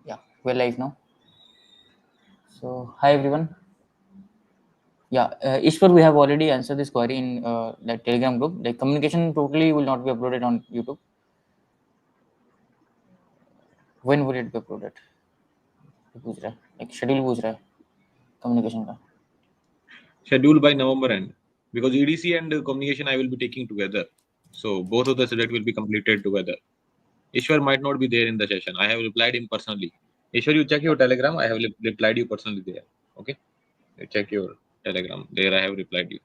Yeah, we're live now. So, hi everyone. Yeah, Ishwar, we have already answered this query in the Telegram group. Like communication totally will not be uploaded on YouTube. When will it be uploaded? पूछ रहा है, like schedule पूछ रहा है communication का. Scheduled by November end, because EDC and communication I will be taking together. So both of the subject will be completed together. Ishwar might not be there in the session. I have replied him personally. Ishwar, you check your Telegram. I have replied you personally there. Okay, you check your Telegram. There I have replied you.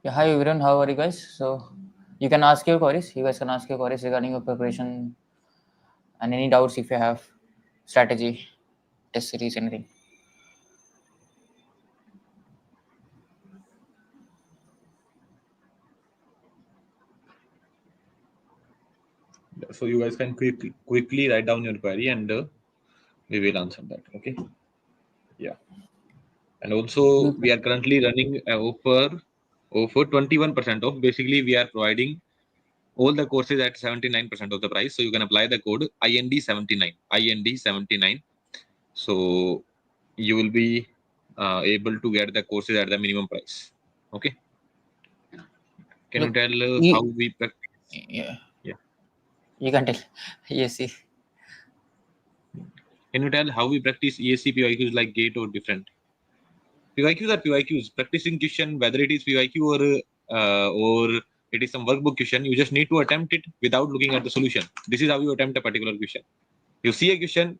Yeah, hi everyone. How are you guys? So, you can ask your queries. You guys can ask your queries regarding your preparation and any doubts if you have, strategy, test series, anything. So you guys can quickly write down your query and we will answer that. Okay. Yeah. And also we are currently running offer 21% off. Basically, we are providing all the courses at 79% of the price. So you can apply the code IND79. IND79. So you will be able to get the courses at the minimum price. Okay. Can Look, you tell how we practice? yeah, Yeah. you can tell. Yes, see. Can you tell how we practice ESE PYQs like gate or different? PYQs are PYQs. Practicing question, whether it is PYQ or it is some workbook question, you just need to attempt it without looking at the solution. This is how you attempt a particular question. You see a question,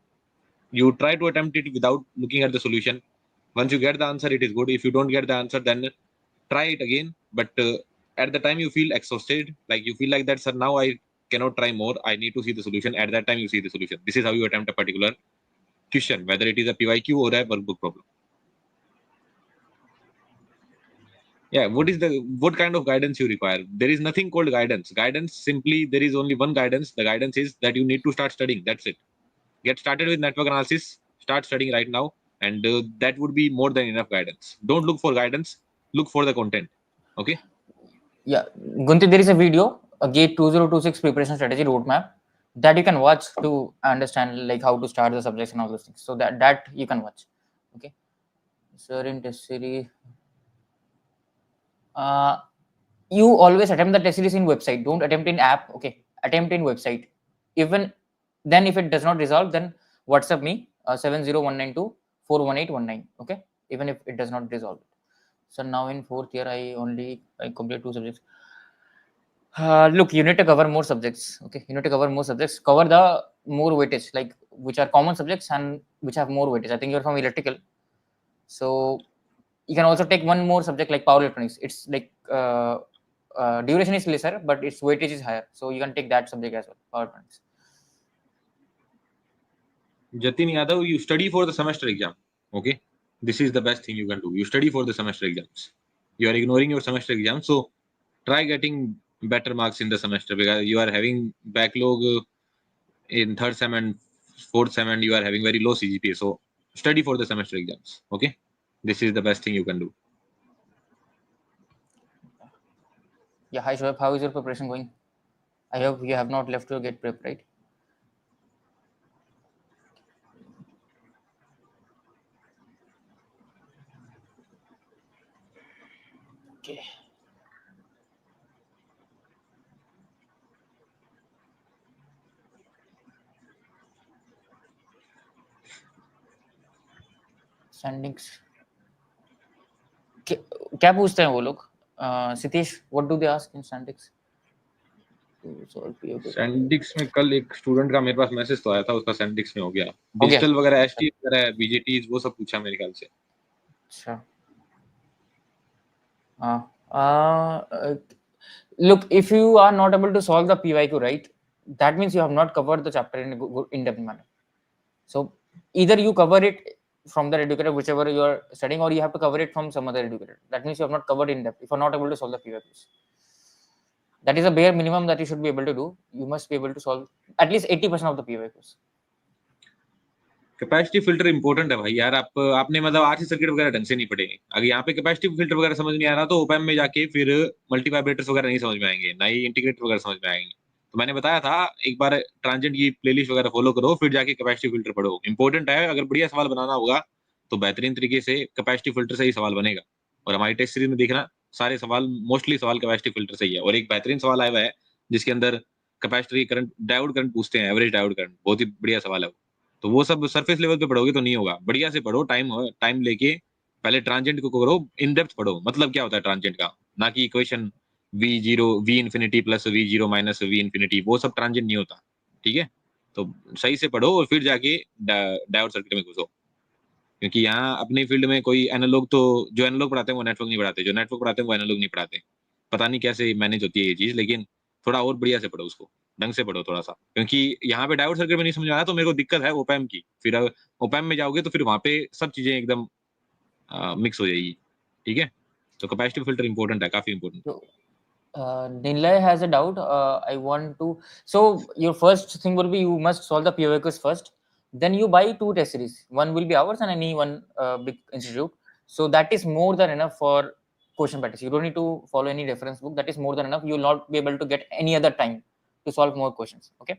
you try to attempt it without looking at the solution. Once you get the answer, it is good. If you don't get the answer, then try it again. But at the time you feel exhausted, like you feel like that, sir, now I cannot try more. I need to see the solution. At that time, you see the solution. This is how you attempt a particular question, whether it is a PYQ or a workbook problem. Yeah, what kind of guidance you require? There is nothing called guidance. Guidance simply, there is only one guidance. The guidance is that you need to start studying. That's it. Get started with network analysis. Start studying right now, and that would be more than enough guidance. Don't look for guidance. Look for the content. Okay. Yeah, Gunti, there is a video, a GATE 2026 preparation strategy roadmap that you can watch to understand like how to start the subjects and all those things. So that you can watch. Okay. Sir, in test series, you always attempt the test series in website. Don't attempt in app. Okay, attempt in website. Even then, if it does not resolve, then WhatsApp me 70192 Okay, even if it does not resolve. So now in fourth year, I complete 2 subjects. Look, you need to cover more subjects. Okay, you need to cover more subjects. Cover the more weightage, like which are common subjects and which have more weightage. I think you're from electrical, so you can also take one more subject like power electronics. It's like duration is lesser, but its weightage is higher. So you can take that subject as well, power electronics. Jatin Yadav, you study for the semester exam. Okay, this is the best thing you can do. You study for the semester exams. You are ignoring your semester exam, so try getting better marks in the semester, because you are having backlog in third sem and fourth sem, and you are having very low CGPA. So study for the semester exams. Okay, this is the best thing you can do. Yeah, hi Shoaib, how is your preparation going? I hope you have not left your gate prep, right? Okay. Standings. क्या पूछते हैं वो लोग? Sitesh, what do they ask in standings? सैंडिक्स में कल एक student का मेरे पास मैसेज तो आया था, उसका सैंडिक्स में हो गया। हो गया? डिजिटल वगैरह एसटी वगैरह बीजेटीज वो सब पूछा मेरे ख्याल से। अच्छा। Look, if you are not able to solve the PYQ, right, that means you have not covered the chapter in a good in-depth manner. So either you cover it from the educator, whichever you are studying, or you have to cover it from some other educator. That means you have not covered in depth if you are not able to solve the PYQs. That is a bare minimum that you should be able to do. You must be able to solve at least 80% of the PYQs. Capacity filter important है भाई यार। आपने मतलब RC circuit वगैरह ढंग से नहीं पढ़े। अगर यहाँ पे कैपेसिटी फिल्टर वगैरह समझ नहीं आ रहा तो ओपैम में जाके फिर मल्टी वाइब्रेटर्स वगैरह नहीं समझ में आएंगे, ना ही इंटीग्रेटर वगैरह समझ में आएंगे। तो मैंने बताया था एक बार ट्रांजेंट की प्लेलिस्ट वगैरह फॉलो करो, फिर जाके कैपेसिटी फिल्टर पढ़ो। इंपॉर्टेंट है। अगर बढ़िया सवाल बनाना होगा तो बेहतरीन तरीके से कैपेसिटी फिल्टर से ही सवाल बनेगा। और हमारी टेस्ट सीरीज में देखना सारे सवाल, मोस्टली सवाल कैपेसिटी फिल्टर से ही है। और एक बेहतरीन सवाल आया हुआ है जिसके अंदर कैपेसिटर करंट, डायोड करंट पूछते हैं, एवरेज डायोड करंट। बहुत ही बढ़िया सवाल है वो। तो वो सब सरफेस लेवल पे पढ़ोगे तो नहीं होगा। बढ़िया से पढ़ो, टाइम लेके पहले ट्रांजेंट को करो, इन डेप्थ पढ़ो। मतलब क्या होता है ट्रांजेंट का, ना कि equation v0 v infinity plus v0 minus v infinity, वो सब ट्रांजेंट नहीं होता। ठीक है, तो सही से पढ़ो और फिर जाके डायोड सर्किट में घुसो। क्योंकि यहाँ अपनी फील्ड में कोई एनालॉग, तो जो एनालॉग पढ़ाते हैं वो नेटवर्क नहीं पढ़ाते, जो नेटवर्क पढ़ाते हैं वो एनालॉग नहीं पढ़ाते। पता नहीं कैसे मैनेज होती है ये चीज, लेकिन थोड़ा और बढ़िया से पढ़ो उसको, ढंग से पढ़ो थोड़ा सा। क्योंकि यहाँ पे डायोड सर्किट में नहीं समझ आ रहा तो मेरे को दिक्कत है ओपैम की। फिर ओपैम में जाओगे तो फिर वहां पे सब चीजें एकदम मिक्स हो जाएगी। ठीक है, तो कैपेसिटिव फिल्टर इंपॉर्टेंट है, काफी important. So, Nilay has a doubt. I want to. So your first thing will be you must solve the POQs first. Then you buy two test series. One will be ours and any one big institute. So that is more than enough for question practice. You don't need to follow any reference book. That is more than enough. You will not be able to get any other time to solve more questions. Okay.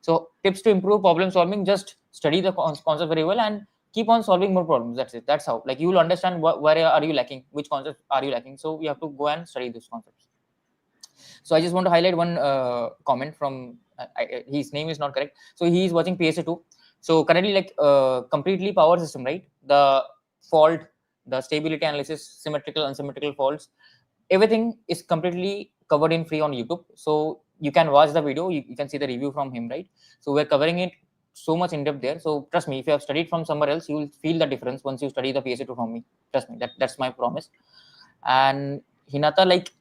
So tips to improve problem solving: just study the concept very well and keep on solving more problems. That's it. That's how. Like you will understand where are you lacking, which concepts are you lacking. So you have to go and study those concepts. So I just want to highlight one comment from his name is not correct. So he is watching PSA 2. So currently, like completely power system, right? The fault, the stability analysis, symmetrical, unsymmetrical faults, everything is completely covered in free on YouTube. So you can watch the video, you can see the review from him, right? So we're covering it so much in depth there. So trust me, if you have studied from somewhere else, you will feel the difference once you study the PSA 2 from me. Trust me, that's my promise. And Hinata, like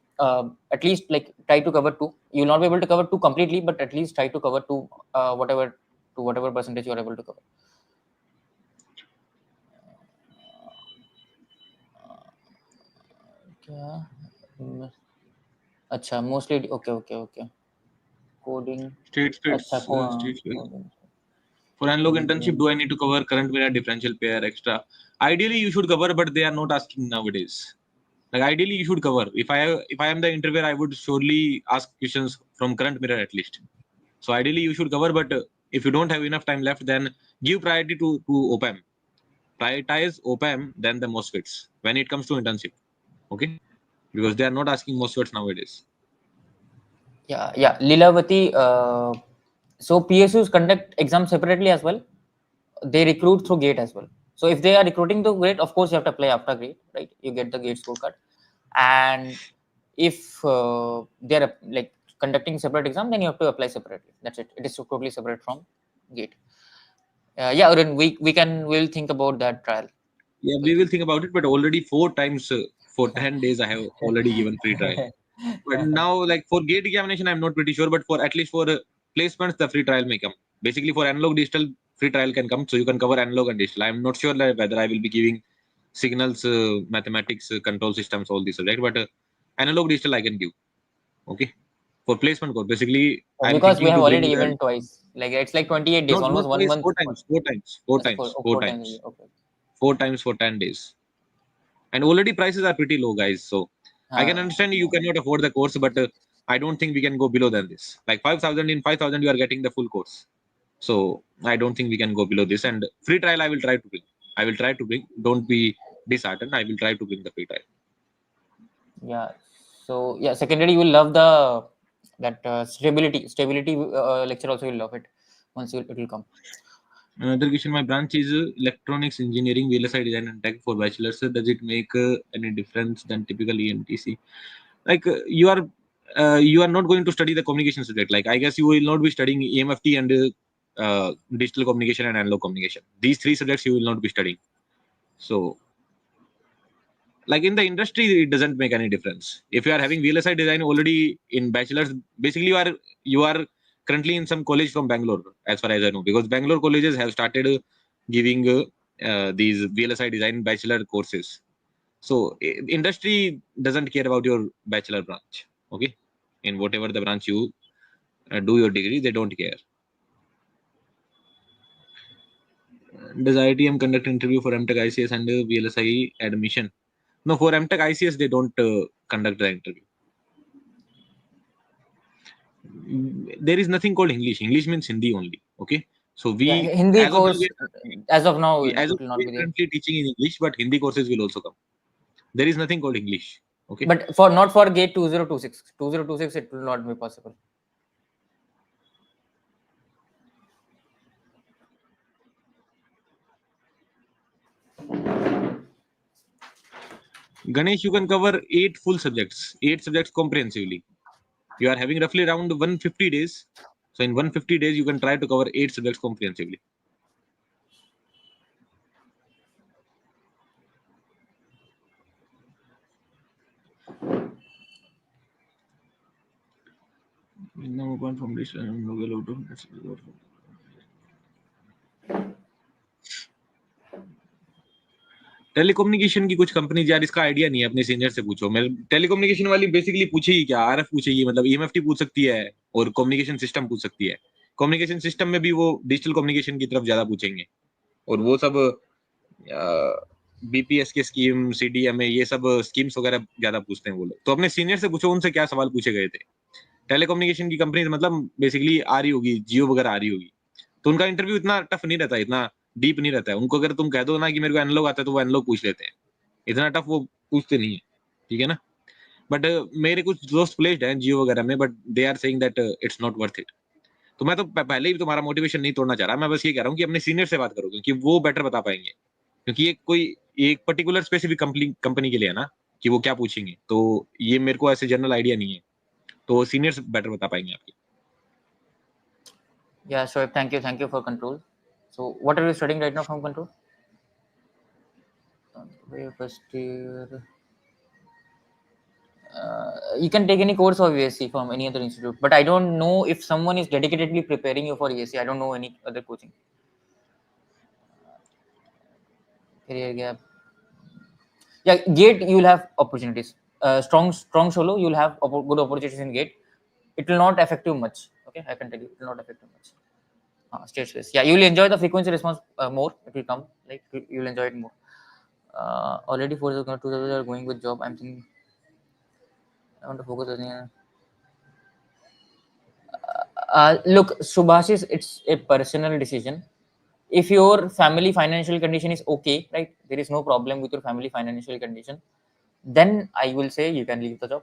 at least like try to cover two. You will not be able to cover two completely, but at least try to cover two, whatever percentage you are able to cover. क्या अच्छा mostly okay coding अच्छा state for analog internship, do I need to cover current mirror, differential pair, extra? Ideally you should cover, but they are not asking nowadays. Like ideally you should cover. If I am the interviewer, I would surely ask questions from current mirror at least. So ideally you should cover, but if you don't have enough time left, then give priority to OPAM. Prioritize OPAM than the MOSFETs when it comes to internship. Okay, because they are not asking MOSFETs nowadays. Yeah Lilavati. So PSUs conduct exams separately as well. They recruit through gate as well. So if they are recruiting through gate, of course you have to apply after gate, right? You get the gate scorecard. And if they are like conducting separate exam, then you have to apply separately. That's it. It is totally separate from gate. Yeah, Arun, we'll think about that trial. Yeah, we will think about it, but already 4 times for 10 days I have already given free trial. But now, like for gate examination, I'm not pretty sure, but for at least for placements, the free trial may come. Basically, for analog digital, free trial can come, so you can cover analog and digital. I'm not sure whether I will be giving signals, mathematics, control systems, all these subjects, but analog digital I can give. Okay, for placement code, basically, I'm Because we thinking have to bring already given twice. Like it's like 28 days, not almost 1 twice, month. 4 times, 4 times, four That's times, four four times. times, Okay. 4 times for 10 days. And already prices are pretty low, guys. So I can understand you cannot afford the course, but I don't think we can go below than this. Like 5,000, in 5,000 you are getting the full course. So I don't think we can go below this. And free trial I will try to bring. I will try to bring. Don't be disheartened. I will try to bring the free trial. Yeah. So yeah, secondary you will love that stability lecture also. You'll love it once it will come. Another question, my branch is electronics engineering, VLSI design and tech for bachelor's. Does it make any difference than typical ENTC? Like you are not going to study the communication subject. Like I guess you will not be studying EMFT and digital communication and analog communication. These three subjects you will not be studying. So like in the industry, it doesn't make any difference. If you are having VLSI design already in bachelor's, basically you are currently in some college from Bangalore, as far as I know, because Bangalore colleges have started giving these VLSI design bachelor courses. So industry doesn't care about your bachelor branch. Okay, in whatever the branch you do your degree, they don't care. Does ITM conduct interview for MTech ICS and VLSI admission? No, for MTech ICS they don't conduct the interview. There is nothing called English. English means Hindi only. Okay, so we Hindi as of now course, as of now, it as of will now not we be are there. currently teaching in English, but Hindi courses will also come. There is nothing called English. Okay, But for not for gate 2026. 2026, it will not be possible. Ganesh, you can cover 8 full subjects, 8 subjects comprehensively. You are having roughly around 150 days. So in 150 days, you can try to cover 8 subjects comprehensively. Now, apart from this, telecommunication की कुछ company यार इसका idea नहीं है, अपने senior से पूछो। मैं टेलीकम्युनिकेशन वाली बेसिकली पूछेगी क्या, आरएफ पूछेगी, मतलब ईएमएफटी पूछ सकती है और कम्युनिकेशन सिस्टम पूछ सकती है। कम्युनिकेशन सिस्टम में भी वो डिजिटल कम्युनिकेशन की तरफ ज्यादा पूछेंगे और वो सब बीपीएस के स्कीम, सीडीएमए, ये सब स्कीम्स वगैरह ज्यादा पूछते हैं वो लोग। तो अपने सीनियर से पूछो उनसे क्या सवाल पूछे गए थे। टेलीकम्युनिकेशन की कंपनी मतलब बेसिकली आ रही होगी, जियो वगैरह आ रही होगी, तो उनका इंटरव्यू इतना टफ नहीं रहता, इतना डीप नहीं रहता है। उनको अगर तुम कह दो ना कि मेरे को एनालॉग आता है तो वो एनालॉग पूछ लेते हैं, इतना टफ वो पूछते नहीं है, ठीक है ना। बट मेरे कुछ दोस्त प्लेस्ड हैं जियो वगैरह में, but they are saying that it's not worth it. तो मैं तो पहले ही तुम्हारा मोटिवेशन नहीं तोड़ना चाह रहा, मैं बस ये कह रहा हूँ कि अपने सीनियर से बात करो, क्योंकि वो बेटर बता पाएंगे, क्योंकि ये कोई एक पर्टिकुलर स्पेसिफिक कंपनी के लिए है ना कि वो क्या पूछेंगे, तो ये मेरे को ऐसे जनरल आइडिया नहीं है, तो सीनियर्स बेटर बता पाएंगे आपके। Yeah, so thank you for control. So what are you studying right now from control? First year. You can take any course of ESE from any other institute, but I don't know if someone is dedicatedly preparing you for ESE. I don't know any other coaching. Career gap. Yeah, gate you will have opportunities. Strong solo, you will have good opportunities in gate. It will not affect you much. Okay, I can tell you, it will not affect you much. State space. Yeah, you will enjoy the frequency response more. It will come like you will enjoy it more. Already 4 are going with job. I'm thinking I want to focus on. Look, Subhashis, it's a personal decision. If your family financial condition is okay, right, there is no problem with your family financial condition, then I will say you can leave the job.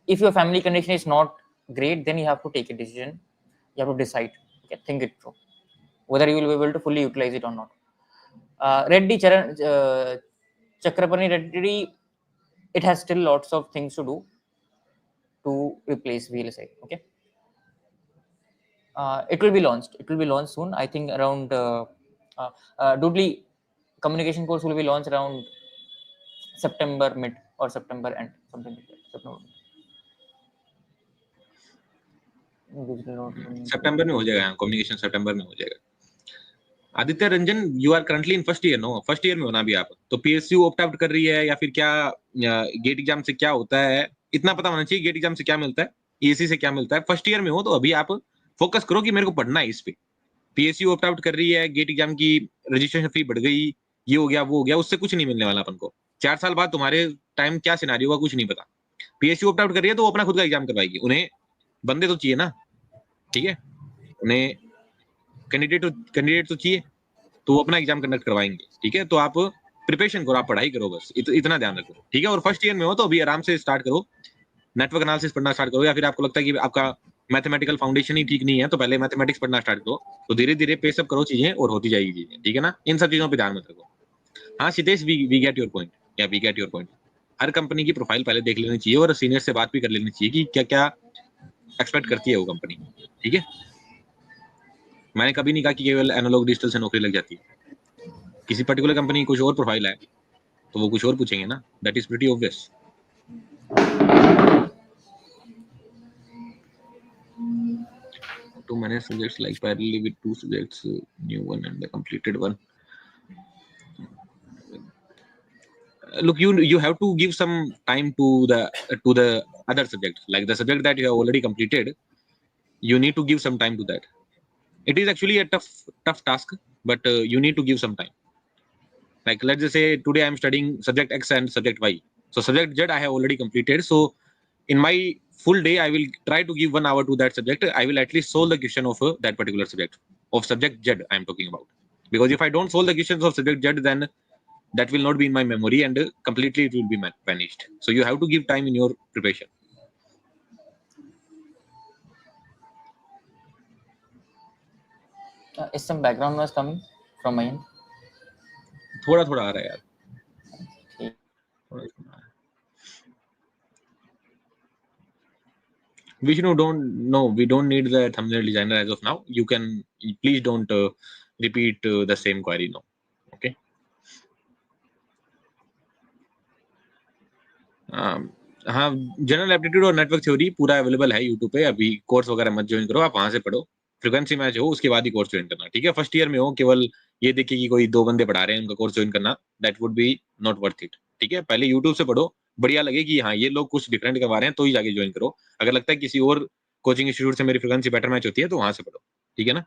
If your family condition is not great, then you have to take a decision. You have to decide. Okay, think it through whether you will be able to fully utilize it or not. Chakrapani Reddy, it has still lots of things to do to replace VLSI. Okay, it will be launched. It will be launched soon. I think around Doodly communication course will be launched around September mid or September end, something like that. September. सितंबर में हो जाएगा, communication सितंबर में हो जाएगा। Aditya Ranjan, you are currently in first year, no first year में हो ना अभी आप, तो पीएसयू ऑप्ट आउट कर रही है या फिर क्या, गेट एग्जाम से क्या होता है इतना पता होना चाहिए, गेट एग्जाम से क्या मिलता है, ईएससी से क्या मिलता है। फर्स्ट ईयर में हो तो अभी आप फोकस करो कि मेरे को पढ़ना है इस पे। पीएसयू ऑप्ट आउट कर रही है, गेट एग्जाम की रजिस्ट्रेशन फी बढ़ गई, ये हो गया वो हो गया, उससे कुछ नहीं मिलने वाला अपन को। 4 साल बाद तुम्हारे टाइम क्या सिनेरियो होगा कुछ नहीं पता। पीएसयू ऑप्ट आउट कर रही है तो वो अपना खुद का एग्जाम करवाएगी, उन्हें बंदे तो चाहिए ना, ठीक है, उन्हें कैंडिडेट तो चाहिए, तो वो अपना एग्जाम कंडक्ट करवाएंगे, ठीक है। तो आप प्रिपरेशन करो, आप पढ़ाई करो, बस इतना ध्यान रखो, ठीक है। और फर्स्ट ईयर में हो तो अभी आराम से स्टार्ट करो, नेटवर्क एनालिसिस पढ़ना स्टार्ट करो, या फिर आपको लगता है कि आपका मैथमेटिकल फाउंडेशन ही ठीक नहीं है तो पहले मैथमेटिक्स पढ़ना स्टार्ट करो, तो धीरे धीरे पेसअप करो चीजें और होती जाएगी चीजें, ठीक है ना। इन सब चीजों पर ध्यान मत रखो। हाँ Sitesh, we get your point, yeah we get your point. हर कंपनी की प्रोफाइल पहले देख लेनी चाहिए और सीनियर से बात भी कर लेनी चाहिए कि क्या क्या एक्सपेक्ट करती है वो कंपनी, ठीक है। मैंने कभी नहीं कहा कि केवल एनालॉग डिजिटल से नौकरी लग जाती है, किसी पर्टिकुलर कंपनी की कुछ और प्रोफाइल है तो वो कुछ और पूछेंगे ना, that is pretty obvious. To manage subjects like parallelly with 2 subjects, new one and the completed one. Look, you have to give some time to the other subject, like the subject that you have already completed. You need to give some time to that. It is actually a tough task, but you need to give some time. Like let's just say today I'm studying subject X and subject Y. So subject Z I have already completed. So in my full day, I will try to give 1 hour to that subject. I will at least solve the question of that particular subject, of subject Z I am talking about. Because if I don't solve the questions of subject Z, then that will not be in my memory and completely it will be vanished. So you have to give time in your preparation. Is some background noise coming from my end? थोड़ा थोड़ा आ रहा है यार. ठीक. थोड़ा थोड़ा आ रहा है. Vishnu, we don't need the thumbnail designer as of now. You can please don't repeat the same query now. Okay. हाँ, जनरल एप्टीट्यूड और नेटवर्क थ्योरी पूरा अवेलेबल है यूट्यूब पे. अभी कोर्स वगैरह मत ज्वाइन करो, आप वहां से पढ़ो. फ्रीक्वेंसी मैच हो उसके बाद ही कोर्स ज्वाइन करना, ठीक है. फर्स्ट ईयर में हो केवल ये देखिए कि कोई 2 बंदे पढ़ा रहे हैं, उनका कोर्स ज्वाइन करना, that would be not worth it. ठीक है, पहले यूट्यूब से पढ़ो, बढ़िया लगे कि हाँ ये लोग कुछ डिफरेंट करवा रहे हैं तो ही जाके ज्वाइन करो. अगर लगता है किसी और कोचिंग इंस्टीट्यूट से मेरी फ्रीक्वेंसी बेटर मैच होती है तो वहां से पढ़ो, ठीक है ना.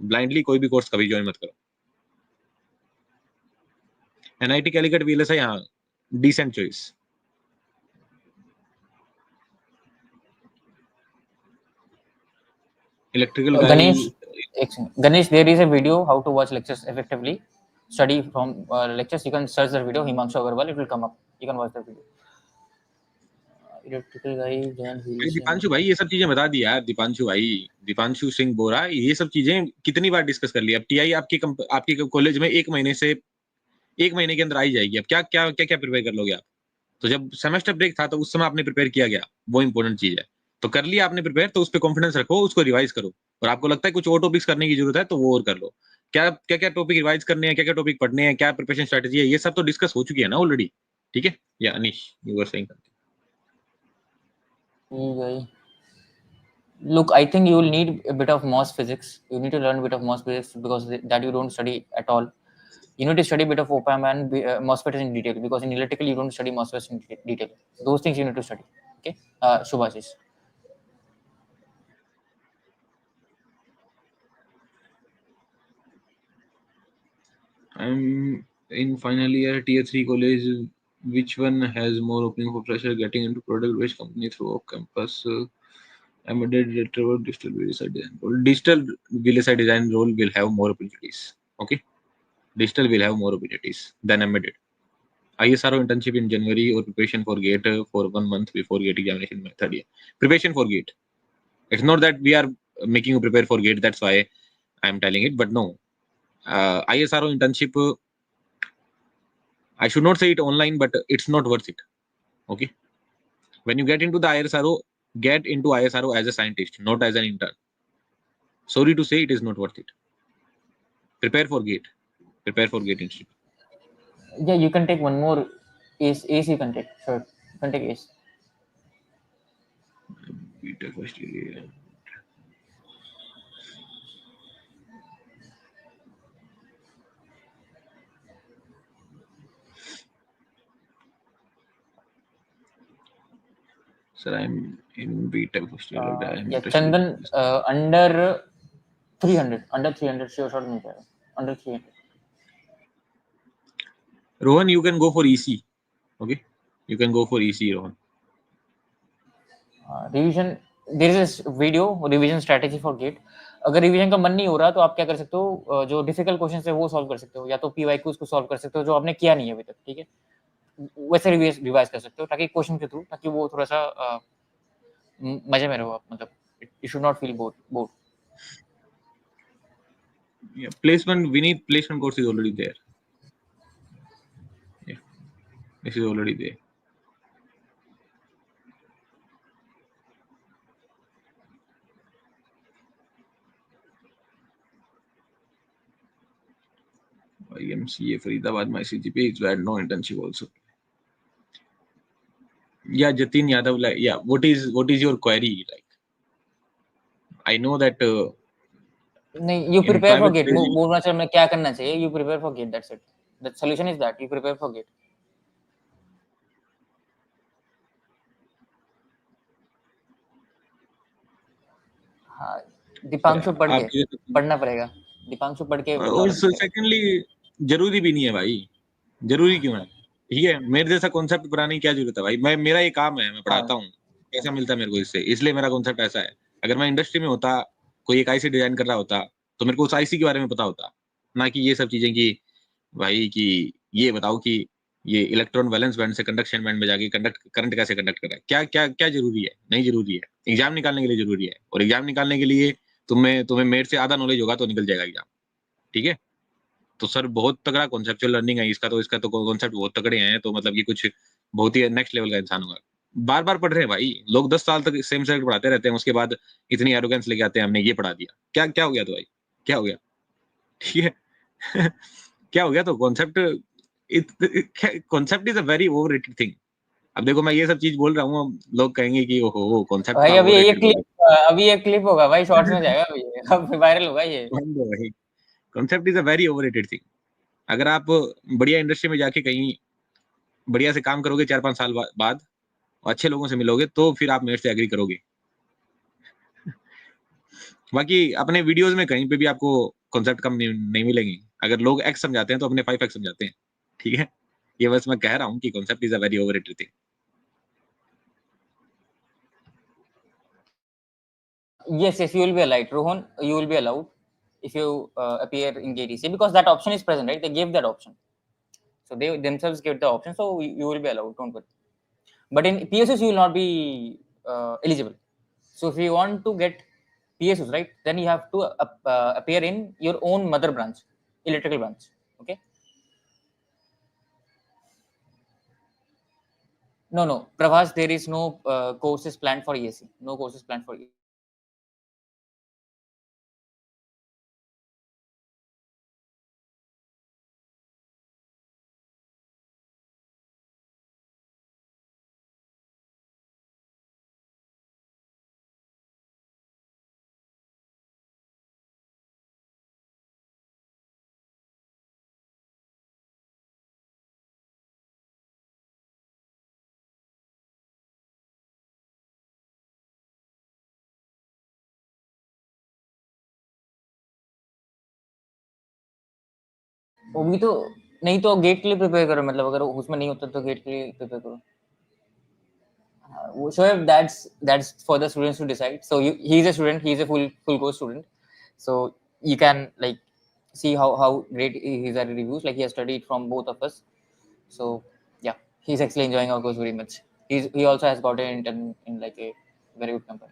ब्लाइंडली कोई भी कोर्स कभी ज्वाइन मत करो. NIT कैलिकट VLSI, हाँ decent choice. Electrical Ganesh, there is a video how to watch lectures effectively. Study from lectures. You can search the video. Himanshu Agarwal. It will come up. You can watch the video. Electrical guy. Deepanshu भाई ये सब चीजें बता दी यार. दीपांशु भाई, दीपांशु सिंह बोरा, ये सब चीजें कितनी बार डिस्कस कर ली. अब TI आपके कॉलेज में 1 महीने के अंदर आई जाएगी. अब क्या क्या क्या क्या प्रिपेयर कर लोगे आप. तो जब सेमेस्टर ब्रेक था तो उस समय आपने प्रिपेयर किया गया, वो इंपॉर्टेंट चीज है. तो कर लिया आपने प्रिपेयर, तो उस पर कॉन्फिडेंस रखो, उसको रिवाइज करो. और आपको लगता है कुछ और टॉपिक्स करने की जरूरत है तो वो और कर लो. क्या क्या क्या टॉपिक रिवाइज करने हैं, क्या क्या टॉपिक पढ़ने हैं, क्या प्रिपरेशन स्ट्रेटेजी है, ये सब तो डिस्कस हो चुकी है ना ऑलरेडी. ठीक है. Yeah Anish, you were saying. Look, I think you will need a bit of MOS physics. You need to learn a bit of MOS physics because that you don't study at all. You need to study a bit of op-amp and MOSFETs in detail, because in electrical you don't study MOSFETs in detail. Those things you need to study. Okay, Shubhashish. I'm in final year Tier 3 college. Which one has more opening for fresher getting into product-based company through off-campus? Embedded retrieval digital VLSI design role. Digital VLSI design role will have more opportunities. Okay, digital will have more opportunities than embedded. ISRO internship in January or preparation for GATE for 1 month before GATE examination method. Yeah. Preparation for GATE. It's not that we are making you prepare for GATE. That's why I'm telling it. But no, ISRO internship. I should not say it online, but it's not worth it. Okay. When you get into the ISRO, get into ISRO as a scientist, not as an intern. Sorry to say, it is not worth it. Prepare for GATE. Prepare for GATE institute. Yeah, you can take one more ACE. ACE you can take. Sure, you can take ACE. First year. Sir, I'm in BTech first year. Yeah, Chandan, under 300 sure shot मिल जाएगा. Under 300. Rohan, you can go for EC. Okay, you can go for EC, Rohan. Revision. There is a video revision strategy for GATE. अगर revision का मन नहीं हो रहा तो आप क्या कर सकते हो, जो डिफिकल्ट क्वेश्चन है वो सॉल्व कर सकते हो, या तो PYQs को सॉल्व कर सकते हो जो आपने किया नहीं है अभी तक. ठीक है, वैसे रिवाइज कर सकते हो ताकि क्वेश्चन के थ्रू, ताकि वो थोड़ा सा मजे में रहो आप. मतलब you should not feel bored. Yeah, placement. We need placement course is already there. Yeah, this is already there. IMCA Faridabad, my CGPA is bad. No internship also. Yeah, Jatin Yadav. Like, yeah, what is your query like? I know that. नहीं, you prepare for GATE. बोलना चाहिए मैं क्या करना चाहिए. You prepare for GATE. That's it. The solution is that you prepare for GATE. हाँ. दीपांशु पढ़ के आप पढ़ना पड़ेगा, दीपांशु पढ़ के और नॉलेज मिलेगा। सेकंडली जरूरी भी नहीं है भाई, जरूरी क्यों है? ठीक है, मेरे जैसा कॉन्सेप्ट बनाने की क्या जरूरत है भाई? मैं, मेरा ये काम है, मैं पढ़ाता हाँ हूँ, पैसा मिलता है मेरे को इससे, इसलिए मेरा कॉन्सेप्ट ऐसा है। अगर मैं इंडस्ट्री में होता, कोई एक आईसी डिजाइन कर रहा होता, तो मेरे को उस आईसी के बारे में पता होता, ना कि ये सब चीजें कि भाई कि ये बताओ कि ये इलेक्ट्रॉन वैलेंस बैंड से कंडक्शन बैंड में जाके कंडक्ट करंट कैसे कंडक्ट कर रहा है, क्या क्या क्या जरूरी है? नहीं जरूरी है, एग्जाम निकालने के लिए जरूरी है, और एग्जाम निकालने के लिए तुम्हें मेरे से आधा नॉलेज होगा तो निकल जाएगा एग्जाम। ठीक है, तो सर बहुत तगड़ा कॉन्सेप्चुअल लर्निंग है इसका तो कॉन्सेप्ट बहुत तगड़े हैं, तो मतलब कि कुछ बहुत ही नेक्स्ट लेवल का इंसान होगा। बार बार पढ़ रहे हैं भाई लोग, 10 साल तक सेम सब्जेक्ट पढ़ाते रहते हैं, उसके बाद इतनी एरोगेंस लेके आते हैं हमने ये पढ़ा दिया, क्या क्या हो गया? तो भाई क्या हो गया? ठीक है क्या हो गया? तो concept is a very overrated thing. अब देखो मैं ये सब चीज बोल रहा हूँ, लोग कहेंगे कि ओहो कॉन्सेप्ट भाई, का ओवररेटेड बोल अभी ये क्लिप होगा भाई, शॉर्ट्स में जाएगा अभी ये, अब वायरल होगा ये। रहे भाई। Concept is a very overrated thing. अगर आप बढ़िया इंडस्ट्री में जाके कहीं बढ़िया से काम करोगे 4-5 साल बाद, और अच्छे लोगों से मिलोगे, तो फिर आप मेरे से एग्री करोगे। बाकी अपने वीडियोस में कहीं पे भी आपको कॉन्सेप्ट कम नहीं मिलेंगे। अगर लोग एक्स समझाते हैं तो अपने 5x समझाते हैं। ठीक है, ये बस मैं कह रहा हूँ कि concept is a very overrated thing. Yes, you will be allowed, Rohan. You will be allowed if you appear in GTC, because that option is present, right? They gave that option, so they themselves gave the option, so you will be allowed. Don't worry. But in PSUs, you will not be eligible. So if you want to get PSUs, right, then you have to appear in your own mother branch, electrical branch. Okay. No, Pravas, there is no courses planned for ESE. No courses planned for ESE. वो भी तो नहीं, तो gate के लिए prepare करो, मतलब अगर उसमें नहीं होता तो गेट के लिए प्रिपेयर करो। So that's for the students to decide. So he's a student, he's a full course student, so you can like see how great his are reviews, like he has studied from both of us. So yeah, he's actually enjoying our course very much. He also has got an intern in like a very good company.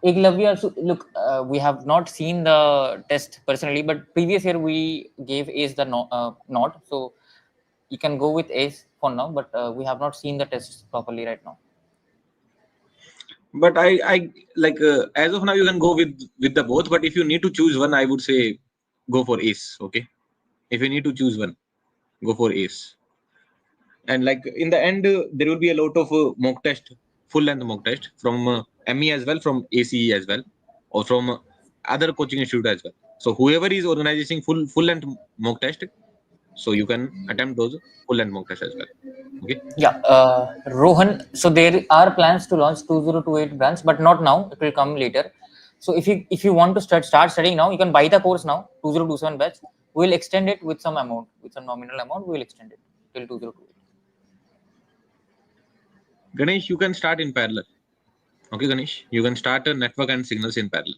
Eklavya, look, we have not seen the test personally, but previous year we gave ACE the not, so you can go with ACE for now, but we have not seen the tests properly right now. But I like as of now you can go with the both. But if you need to choose one, I would say go for ACE. Okay, if you need to choose one, go for ACE. And like in the end, there will be a lot of mock test, full length mock test from ME as well, from ACE as well, or from other coaching institute as well. So whoever is organizing full length mock test, so you can attempt those full length mock test as well. Okay. Yeah, Rohan. So there are plans to launch 2028 branch, but not now. It will come later. So if you want to start studying now, you can buy the course now. 2027 batch. We will extend it with some amount, with some nominal amount. We will extend it till 2028. Ganesh, you can start in parallel. Okay, Ganesh, you can start a network and signals in parallel.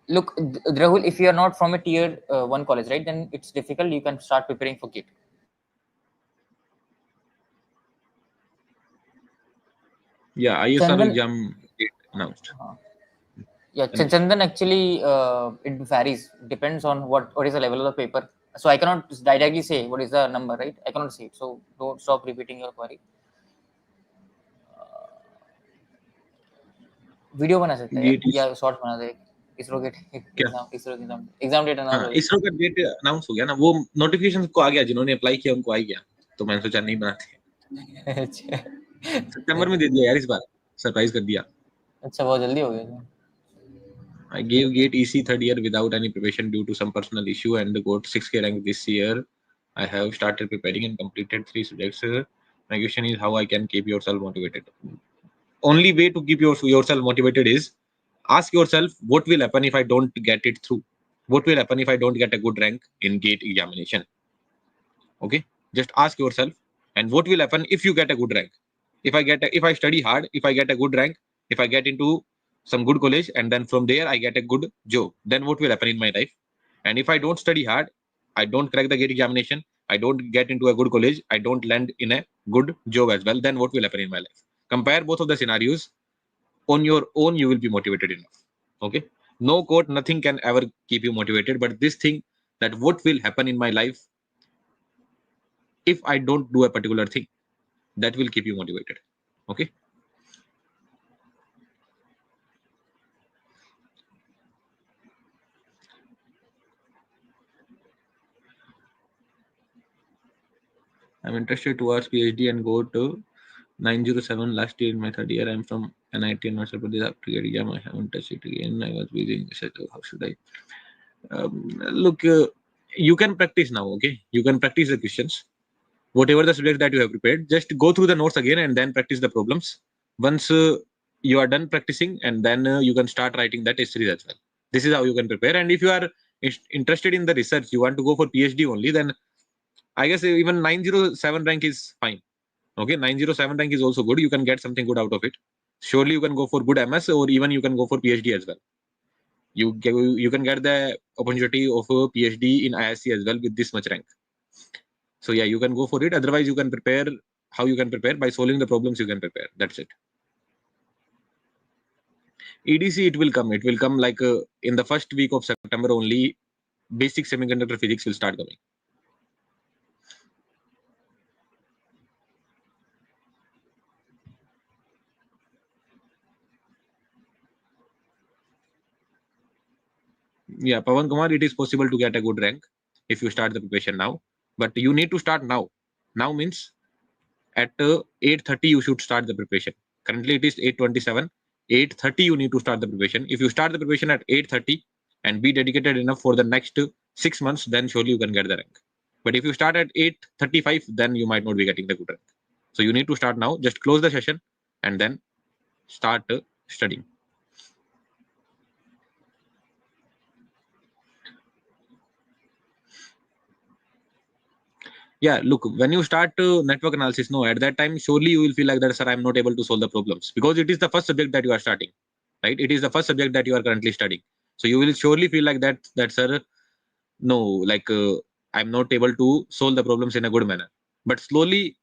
Look, Rahul, if you are not from a tier 1 college, right, then it's difficult. You can start preparing for GATE. Yeah, ISR Chandan, exam date announced. yeah, Ganesh. Chandan, actually, it varies. Depends on what is the level of the paper. So I cannot directly say what is the number, right? I cannot say it. So don't stop repeating your query. Video बना सकते हैं Gate is या shorts बना दे। ISRO gate क्या? Exam date announce हाँ, हो गई। इसरो का डेट अनाउंस हो गया ना, वो नोटिफिकेशन को आ गया, जिन्होंने अप्लाई किया उनको आ गया, तो मैंने सोचा नहीं बनाते। अच्छा सितंबर में दे दिया यार, इस बार सरप्राइज कर दिया। अच्छा, बहुत जल्दी हो गया। I gave GATE EC third year without any preparation due to some personal issue and got 6K rank this year. I have started preparing and completed 3 subjects. My question is how I can keep yourself motivated. Only way to keep yourself motivated is ask yourself what will happen if I don't get it through. What will happen if I don't get a good rank in GATE examination? Okay, just ask yourself, and what will happen if you get a good rank? If I study hard, if I get a good rank, if I get into some good college, and then from there I get a good job, then what will happen in my life? And if I don't study hard, I don't crack the GATE examination, I don't get into a good college, I don't land in a good job as well, then what will happen in my life? Compare both of the scenarios. On your own, you will be motivated enough. Okay, no quote, nothing can ever keep you motivated, but this thing, that what will happen in my life if I don't do a particular thing, that will keep you motivated. Okay. I'm interested towards PhD and go to 907 last year in my third year. I'm from NIT and Madhya Pradesh. After getting exam, I haven't touched it again. I was busy in research. How should I? Look, you can practice now. Okay, you can practice the questions. Whatever the subject that you have prepared, just go through the notes again and then practice the problems. Once you are done practicing, and then you can start writing the test series as well. This is how you can prepare. And if you are interested in the research, you want to go for PhD only, then I guess even 907 rank is fine. Okay, 907 rank is also good. You can get something good out of it. Surely you can go for good MS, or even you can go for PhD as well. You can get the opportunity of a PhD in ISC as well with this much rank. So yeah, you can go for it. Otherwise, you can prepare. How you can prepare? By solving the problems you can prepare. That's it. EDC, it will come. It will come like in the first week of September only. Basic semiconductor physics will start coming. Yeah, Pawan Kumar, it is possible to get a good rank if you start the preparation now. But you need to start now. Now means at 8:30 you should start the preparation. Currently it is 8:27. 8:30 you need to start the preparation. If you start the preparation at 8:30 and be dedicated enough for the next 6 months, then surely you can get the rank. But if you start at 8:35, then you might not be getting the good rank. So you need to start now. Just close the session and then start studying. Yeah, look, when you start network analysis, no, at that time, surely you will feel like that, sir, I'm not able to solve the problems, because it is the first subject that you are starting, right? It is the first subject that you are currently studying. So you will surely feel like that, sir, no, like I'm not able to solve the problems in a good manner. But slowly,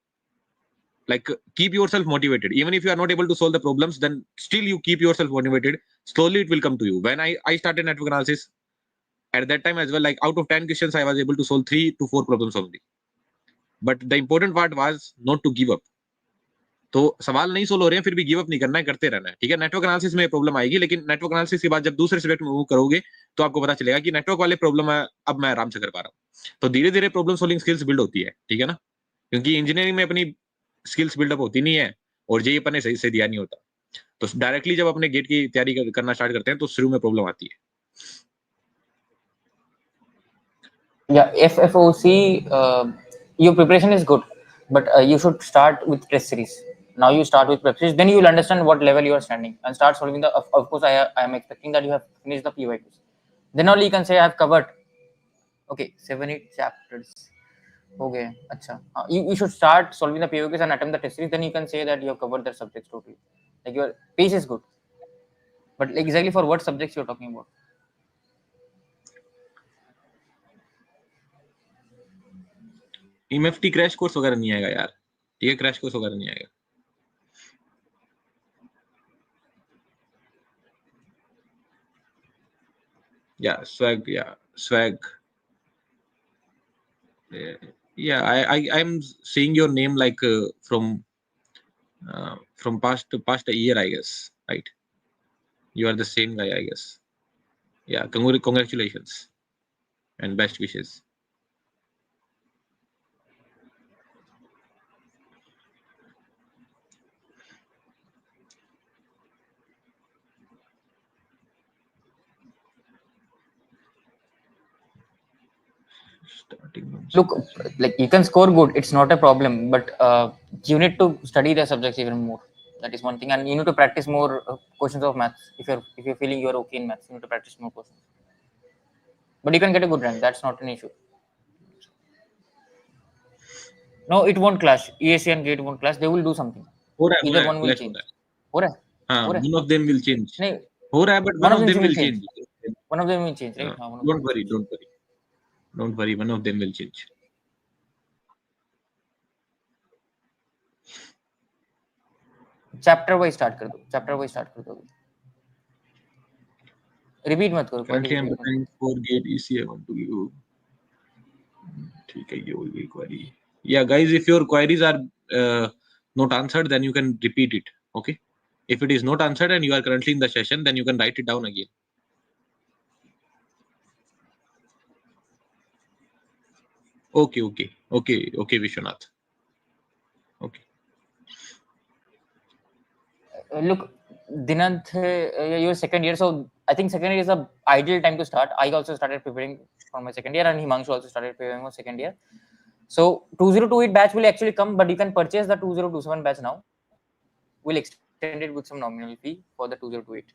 like keep yourself motivated. Even if you are not able to solve the problems, then still you keep yourself motivated. Slowly it will come to you. When I started network analysis, at that time as well, like out of 10 questions, I was able to solve 3 to 4 problems only. But the important part was not to give up. तो सवाल नहीं solve हो रहे हैं, फिर भी give up नहीं करना है, करते रहना है, ठीक है। नेटवर्क एनालिसिस में प्रॉब्लम आएगी, लेकिन नेटवर्क एनालिसिस के बाद जब दूसरे सब्जेक्ट में मूव करोगे तो आपको पता चलेगा कि नेटवर्क वाले प्रॉब्लम है, अब मैं आराम से कर पा रहा हूँ। तो धीरे धीरे प्रॉब्लम सोल्विंग स्किल्स बिल्ड होती है, ठीक है ना, क्योंकि इंजीनियरिंग में अपनी स्किल्स बिल्डअप होती नहीं है और जेई अपन ने सही से दिया नहीं होता। तो डायरेक्टली जब अपने गेट की तैयारी करना स्टार्ट करते हैं तो शुरू में प्रॉब्लम आती है। Yeah, FFOC, your preparation is good, but you should start with test series. Now you start with prep series, then you will understand what level you are standing and start solving the. Of course, I am expecting that you have finished the PYQs. Then only you can say I have covered. Okay, 7-8 chapters. Okay, acha. You should start solving the PYQs and attempt the test series. Then you can say that you have covered the subjects totally. Like your pace is good, but exactly for what subjects you are talking about? MFT crash course वगैरह नहीं आएगा यार, ठीक है, crash course वगैरह नहीं आएगा। Yeah, swag, yeah, swag. Yeah, I'm seeing your name like from past a year, I guess, right? You are the same guy, I guess. Yeah, congratulations and best wishes. Starting Look, like you can score good, it's not a problem, but you need to study the subjects even more. That is one thing, and you need to practice more questions of maths. If you're feeling you're okay in maths, you need to practice more questions. But you can get a good rank. That's not an issue. No, it won't clash. ESE and GATE won't clash. They will do something. हो Either रहा है one will clash हो change. रहा है हो रहा है? हाँ हो रहा है? one of them will change नहीं, हो रहा है but one one of of them them will will change. change One of them will change, right? One of them don't will worry change. don't worry one of them will change chapter wise start कर दो. Chapter wise start कर दो. Repeat मत करो. पहले currently I'm repeat मत preparing for gate EC I want to give ठीक है ये हो गई query yeah guys if your queries are not answered then you can repeat it okay if it is not answered and you are currently in the session then you can write it down again okay Vishwanath okay look, Dinant, your second year, so I think second year is the ideal time to start. I also started preparing for my second year, and Himanshu also started preparing for second year. So 2028 batch will actually come, but you can purchase the 2027 batch now. We'll extend it with some nominal fee for the 2028.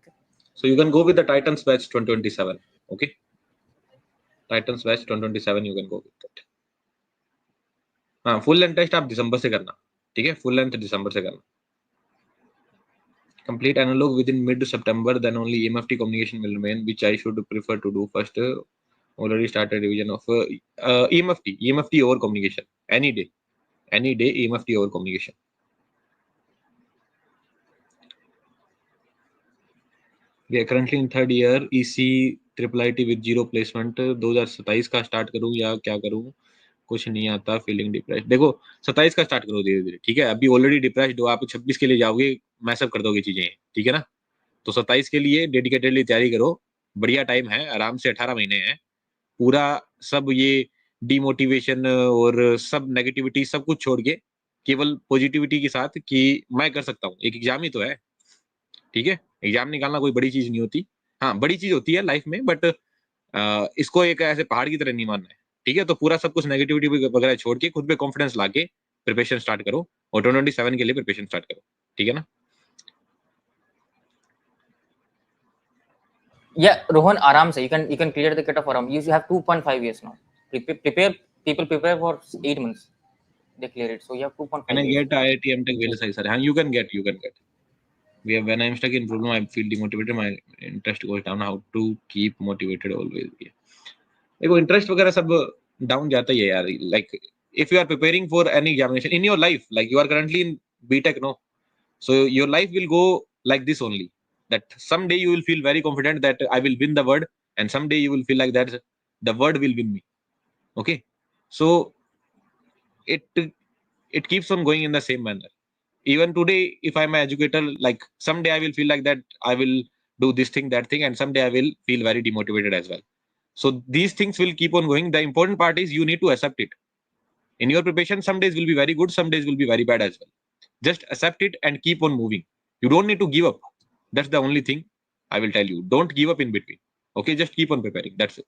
Okay. so you can go with the Titans batch 2027 okay Titans batch 2027 you can go with that हाँ full length test आप दिसंबर से करना ठीक है full length दिसंबर से करना complete analog within mid September then only EMFT communication will remain which I should prefer to do first already started revision of EMFT over communication any day EMFT over communication we are currently in third year EC triple IT with zero placement 2027 का start करूं या क्या करूं कुछ नहीं आता feeling depressed देखो 27 का स्टार्ट करो धीरे धीरे ठीक है अभी ऑलरेडी डिप्रेस्ड हो आप 26 के लिए जाओगे मैसअप कर दोगे चीजें ठीक है ना तो 27 के लिए डेडिकेटेडली तैयारी करो बढ़िया टाइम है आराम से 18 महीने हैं पूरा सब ये डिमोटिवेशन और सब नेगेटिविटी सब कुछ छोड़ के केवल पॉजिटिविटी के साथ कि मैं कर सकता हूँ एक एग्जाम ही तो है ठीक है एग्जाम निकालना कोई बड़ी चीज नहीं होती हाँ बड़ी चीज होती है लाइफ में बट इसको एक ऐसे पहाड़ की तरह नहीं मानना है ठीक है तो पूरा सब कुछ नेगेटिविटी वगैरह छोड़ के खुद पे कॉन्फिडेंस लाके प्रिपरेशन स्टार्ट करो और 2027 के लिए प्रिपरेशन स्टार्ट करो ठीक है ना Yeah, Rohan, aram se. You can clear the cutoff aram. You have 2.5 years now. Prepare people prepare for 8 months. They clear it. So you have 2.5 Can I years. get IIT MTech VLSI sir हाँ you can get we have when I'm stuck in problem I feel demotivated my interest goes down how to keep motivated always देखो interest वगैरह सब down जाता ही है यार like if you are preparing for any examination in your life like you are currently in BTech no so your life will go like this only that someday you will feel very confident that I will win the word and someday you will feel like that the word will win me okay so it keeps on going in the same manner even today if I'm an educator like someday I will feel like that I will do this thing that thing and someday I will feel very demotivated as well so these things will keep on going the important part is you need to accept it in your preparation some days will be very good some days will be very bad as well just accept it and keep on moving you don't need to give up that's the only thing I will tell you don't give up in between okay just keep on preparing that's it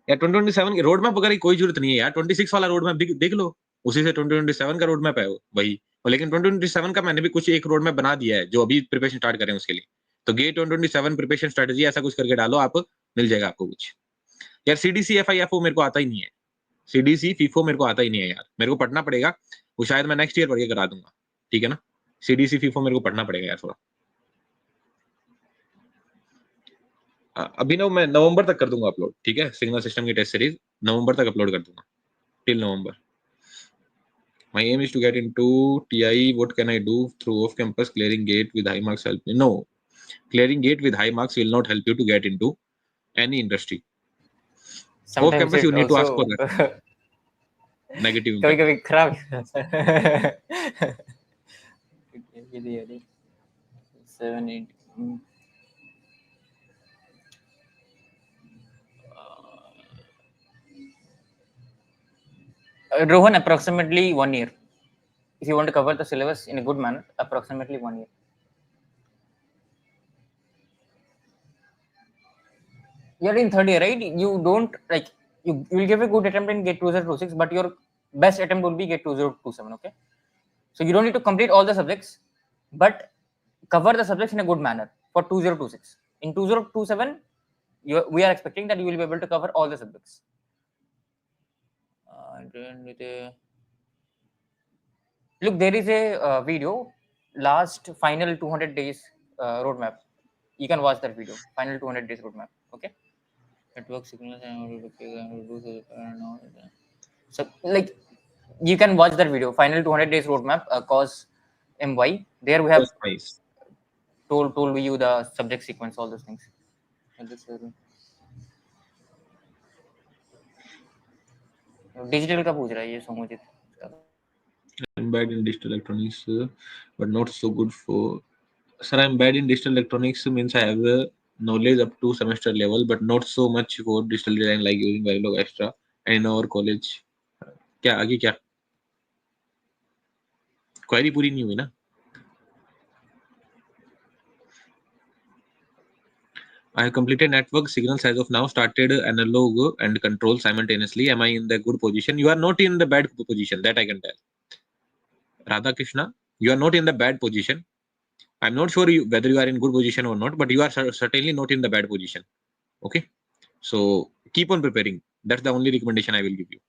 यार 2027 के road map वगैरह की कोई जरूरत नहीं है यार 26 वाला रोड मैप देख लो उसी से 2027 का रोड मैप है वही और लेकिन 2027 का मैंने भी कुछ एक रोड मैप बना दिया है जो अभी प्रिपरेशन स्टार्ट करें उसके लिए तो गेट 2027 प्रिपरेशन स्ट्रेटजी ऐसा कुछ करके डालो आप मिल जाएगा आपको कुछ यार सीडीसी एफआईएफओ मेरे को आता ही नहीं है सीडीसी फीफो मेरे को आता ही नहीं है यार मेरे को पढ़ना पड़ेगा वो शायद मैं नेक्स्ट ईयर पढ़ के करा दूंगा ठीक है ना सीडीसी फीफो मेरे को पढ़ना पड़ेगा यार थोड़ा अभी ना मैं नवंबर तक कर दूंगा अपलोड ठीक है सिग्नल सिस्टम की टेस्ट सीरीज नवंबर तक अपलोड कर दूंगा till November my aim is to get into TI what can I do through off campus clearing gate with high marks help me no clearing gate with high marks will not help you to get into any industry off Sometimes campus it you need to ask for also that negative कभी impact कभी खराब. 7 8 Rohan, approximately 1 year. If you want to cover the syllabus in a good manner, approximately 1 year. you're in third year, right? You don't like you will give a good attempt in get 2026, but your best attempt will be get 2027. Okay, so you don't need to complete all the subjects, but cover the subjects in a good manner for 2026. In 2027, we are expecting that you will be able to cover all the subjects. Look, there is a video, last final 200 days roadmap. You can watch that video, final 200 days roadmap. Okay, network signals. So like you can watch that video, final 200 days roadmap, cause my. There we have That's nice. told you the subject sequence, all those things. Digital का पूछ रहा है ये सोमोजित. I'm bad in digital electronics, but not so good for. Sir, I'm bad in digital electronics means I have knowledge up to semester level, but not so much for digital design like using Verilog Extra and in our college. क्या आगे क्या? Query पूरी नहीं हुई ना? I have completed network signals as of now, started analog and control simultaneously. Am I in the good position? You are not in the bad position, that I can tell. Radha Krishna, you are not in the bad position. I'm not sure whether you are in good position or not, but you are certainly not in the bad position. Okay, so keep on preparing. That's the only recommendation I will give you.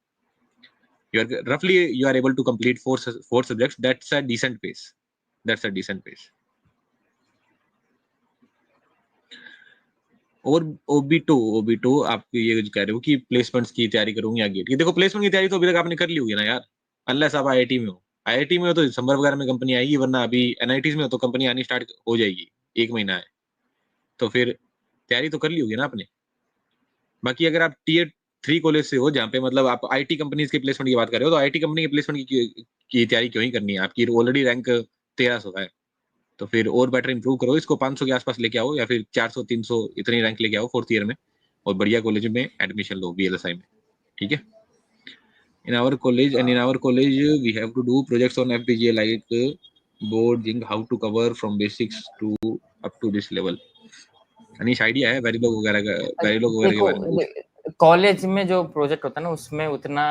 You are able to complete four subjects. That's a decent pace. That's a decent pace. और OB2 आप ये कह रहे हो कि placements की तैयारी करूंगी या गेट की. देखो प्लेसमेंट की तैयारी तो अभी तक आपने कर ली होगी ना यार, अनलेस आप आईआईटी में हो. आईआईटी में हो तो दिसंबर वगैरह में कंपनी आएगी, वरना अभी एनआईटीज में हो तो कंपनी आनी स्टार्ट हो जाएगी, 1 महीना है, तो फिर तैयारी तो कर ली होगी ना आपने. बाकी अगर आप टीयर 3 कॉलेज से हो, जहाँ पे मतलब आप आईटी कंपनीज के प्लेसमेंट की बात कर रहे हो, तो आईटी कंपनी के प्लेसमेंट की तैयारी क्यों ही करनी है? आपकी ऑलरेडी रैंक 1300 है, तो फिर और बेटर इंप्रूव करो, इसको 500 के आसपास लेके आओ, या फिर 400 300 इतनी रैंक लेके आओ फोर्थ ईयर में, और बढ़िया कॉलेज में एडमिशन लो VLSI में. ठीक है. In our college we have to do projects on FPGA like boarding, how to cover from basics to up to this level. Anish idea है वेरिलोग वगैरह के बारे में? कॉलेज में जो प्रोजेक्ट होता है ना, उसमें उतना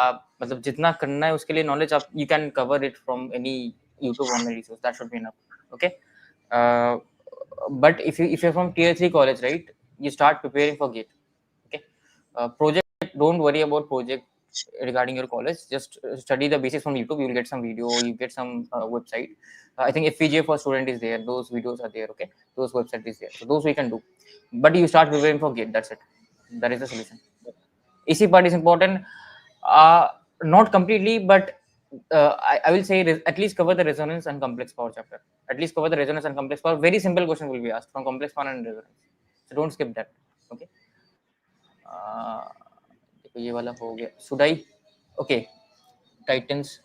आप मतलब जितना करना है उसके लिए नॉलेज आप you can cover it from any YouTube online resource, that should be enough. Okay, but if you're from tier 3 college, right, you start preparing for gate. Okay, project, don't worry about project regarding your college, just study the basics from YouTube. You will get some video, you get some website. I think FPGA for student is there, those videos are there. Okay, those website is there, so those we can do, but you start preparing for gate. That's it, that is the solution. EC part is important, not completely, but I will say at least cover the resonance and complex power chapter. At least cover the resonance and complex power. Very simple question will be asked from complex power and resonance, so don't skip that. Okay, ये वाला हो गया. Should I? Okay, Titans.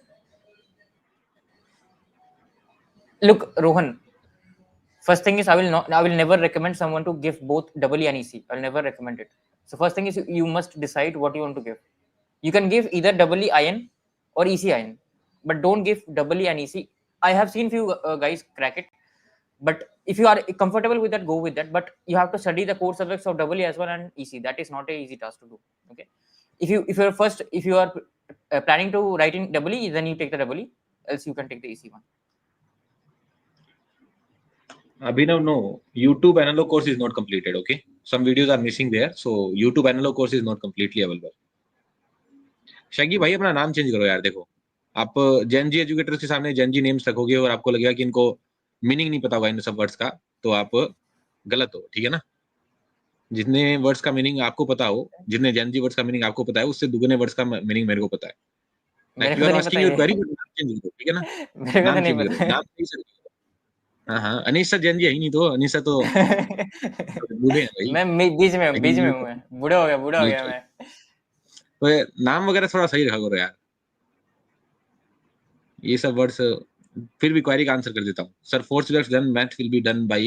Look, Rohan, first thing is I will never recommend someone to give both EE and EC. I'll never recommend it. So first thing is you must decide what you want to give. You can give either EE ion or EC ion, but don't give EE and EC. I have seen few guys crack it, but if you are comfortable with that, go with that. But you have to study the core subjects of EE as well and EC. That is not a easy task to do. Okay, if you are planning to write in EE, then you take the EE. Else you can take the EC one. Abhinav, no. YouTube analog course is not completed. Okay, some videos are missing there, so YouTube analog course is not completely available. Shuggie भाई अपना नाम change करो यार. देखो आप जेन जी educators के सामने जेन जी names रखोगे और आपको लगेगा कि इनको मीनिंग नहीं पता होगा इन सब वर्ड्स का, तो आप गलत हो. ठीक है ना. जितने वर्ड्स का मीनिंग आपको पता हो, जितने जेन जी वर्ड्स का मीनिंग आपको पता है, उससे दुगने वर्ड्स का मीनिंग मेरे को पता है. मेरे को तो नहीं पता है. ठीक है ना. मेरे को तो नहीं पता. नाम चेंज करो. हाँ, अनीशा जैन जी है ही नहीं, तो अनीशा तो बूढ़े हैं भाई. मैं बीच में हूँ. मैं बूढ़ा हो गया मैं. तो नाम वगैरह थोड़ा सही रखा करो यार. ये सब वर्ड्स फिर भी क्वेरी का आंसर कर देता हूँ. Sir 4 subjects done, math will be done by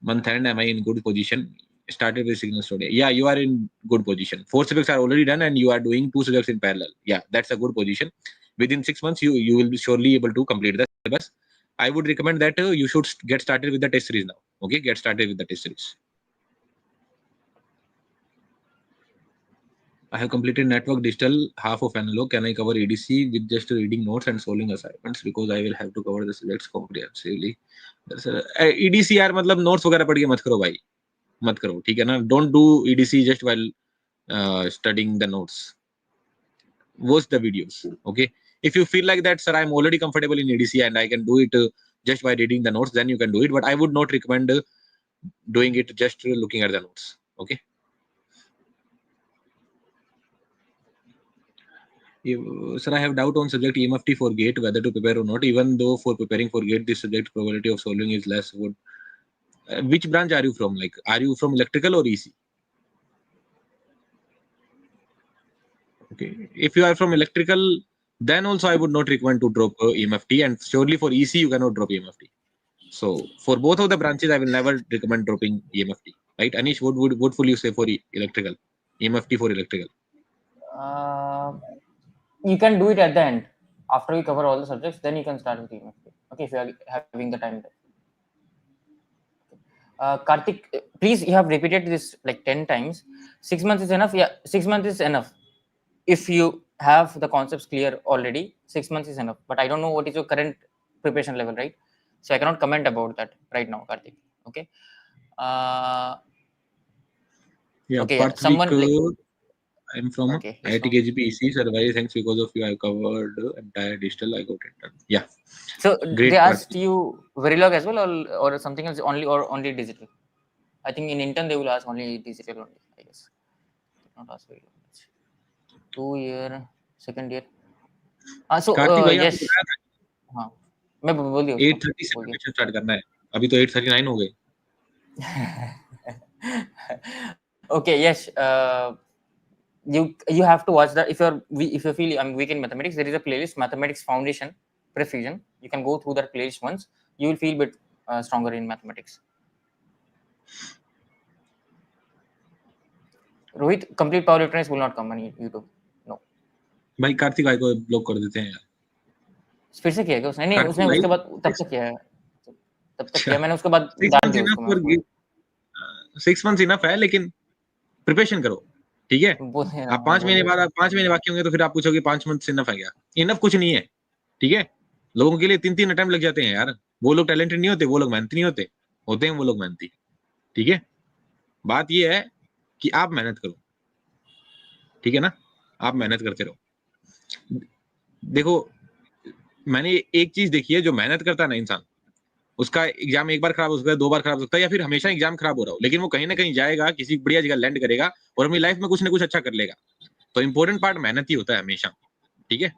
month end. Am I in good position? Started with signals today. Yeah, you are in good position. 4 subjects are already done and you are doing 2 subjects in parallel. Yeah, that's a good position. Within 6 months you will be surely able to complete the syllabus. I would recommend that you should get started with the test series now. Okay, get started with the test series. I have completed network digital half of analog. Can I cover EDC with just reading notes and solving assignments because I will have to cover the subjects comprehensively. EDC यार मतलब notes वगैरह पढ़ के मत करो भाई, मत करो, ठीक है ना? Don't do EDC just while studying the notes. Watch the videos, okay? If you feel like that, sir, I'm already comfortable in EDC and I can do it just by reading the notes, then you can do it. But I would not recommend doing it just looking at the notes, okay? Sir, I have doubt on subject EMFT for GATE, whether to prepare or not, even though for preparing for GATE, this subject probability of solving is less. Good. Which branch are you from? Like, are you from electrical or EC? Okay. If you are from electrical, then also I would not recommend to drop EMFT, and surely for EC, you cannot drop EMFT. So for both of the branches, I will never recommend dropping EMFT. Right? Anish, what will you say for electrical? EMFT for electrical? You can do it at the end after we cover all the subjects. Then you can start with EMFT. Okay, if you are having the time. Karthik, please, you have repeated this like 10 times. 6 months is enough. Yeah, 6 months is enough. If you have the concepts clear already, 6 months is enough. But I don't know what is your current preparation level, right? So I cannot comment about that right now, Karthik. Okay. Yeah, Okay. part Yeah. Someone like. I'm from Okay. IIT KGP EC. Sir, very thanks because of you. I covered entire digital. I got it done. Yeah. So Great they part. asked you Verilog as well, or something else only digital. I think in intern they will ask only digital only. I guess. Not ask Verilog. 2 year, second year. So Kartik भाई आपको yes. बताया था हाँ मैं बोलिए उसको 8:30 से बोलिए प्रिपरेशन स्टार्ट करना है, अभी तो 8:39 हो गए. Okay, yes. You have to watch that if you feel I'm weak in mathematics. There is a playlist, Mathematics Foundation Prefusion. You can go through that playlist once. You will feel a bit stronger in mathematics. Rohit, complete power electronics will not come on YouTube. No. भाई कार्तिक भाई को block कर देते हैं यार. फिर से किया क्या उसने? नहीं, कार्तिक उसने भाई उसके बाद तब तक किया है. तब तक किया मैंने, उसके बाद 6 डाल मंथ्स दिया इनफ उसको मैं फॉर उसमें. 6 मंथ्स इनफ है, लेकिन प्रिपरेशन करो, ठीक है. आप 5 महीने बाद 5 महीने बाकी होंगे तो फिर आप पूछोगे 5 मंथ्स इनफ है क्या? इनफ कुछ नहीं है, ठीक है. लोगों के लिए 3-3 अटेम्प्ट लग जाते हैं यार. वो लोग टैलेंटेड नहीं होते, वो लोग मेहनती नहीं होते, होते हैं वो लोग मेहनती, ठीक है. बात ये है कि आप मेहनत करो, ठीक है ना. आप मेहनत करते रहो. देखो, मैंने एक चीज देखी है, जो मेहनत करता है ना इंसान, उसका एग्जाम एक बार खराब हो सकता है, 2 बार खराब हो सकता है, या फिर हमेशा एग्जाम खराब हो रहा हो, लेकिन वो कहीं ना कहीं जाएगा, किसी बढ़िया जगह लैंड करेगा और अपनी लाइफ में कुछ ना कुछ अच्छा कर लेगा. तो इंपॉर्टेंट पार्ट मेहनत ही होता है हमेशा, ठीक है.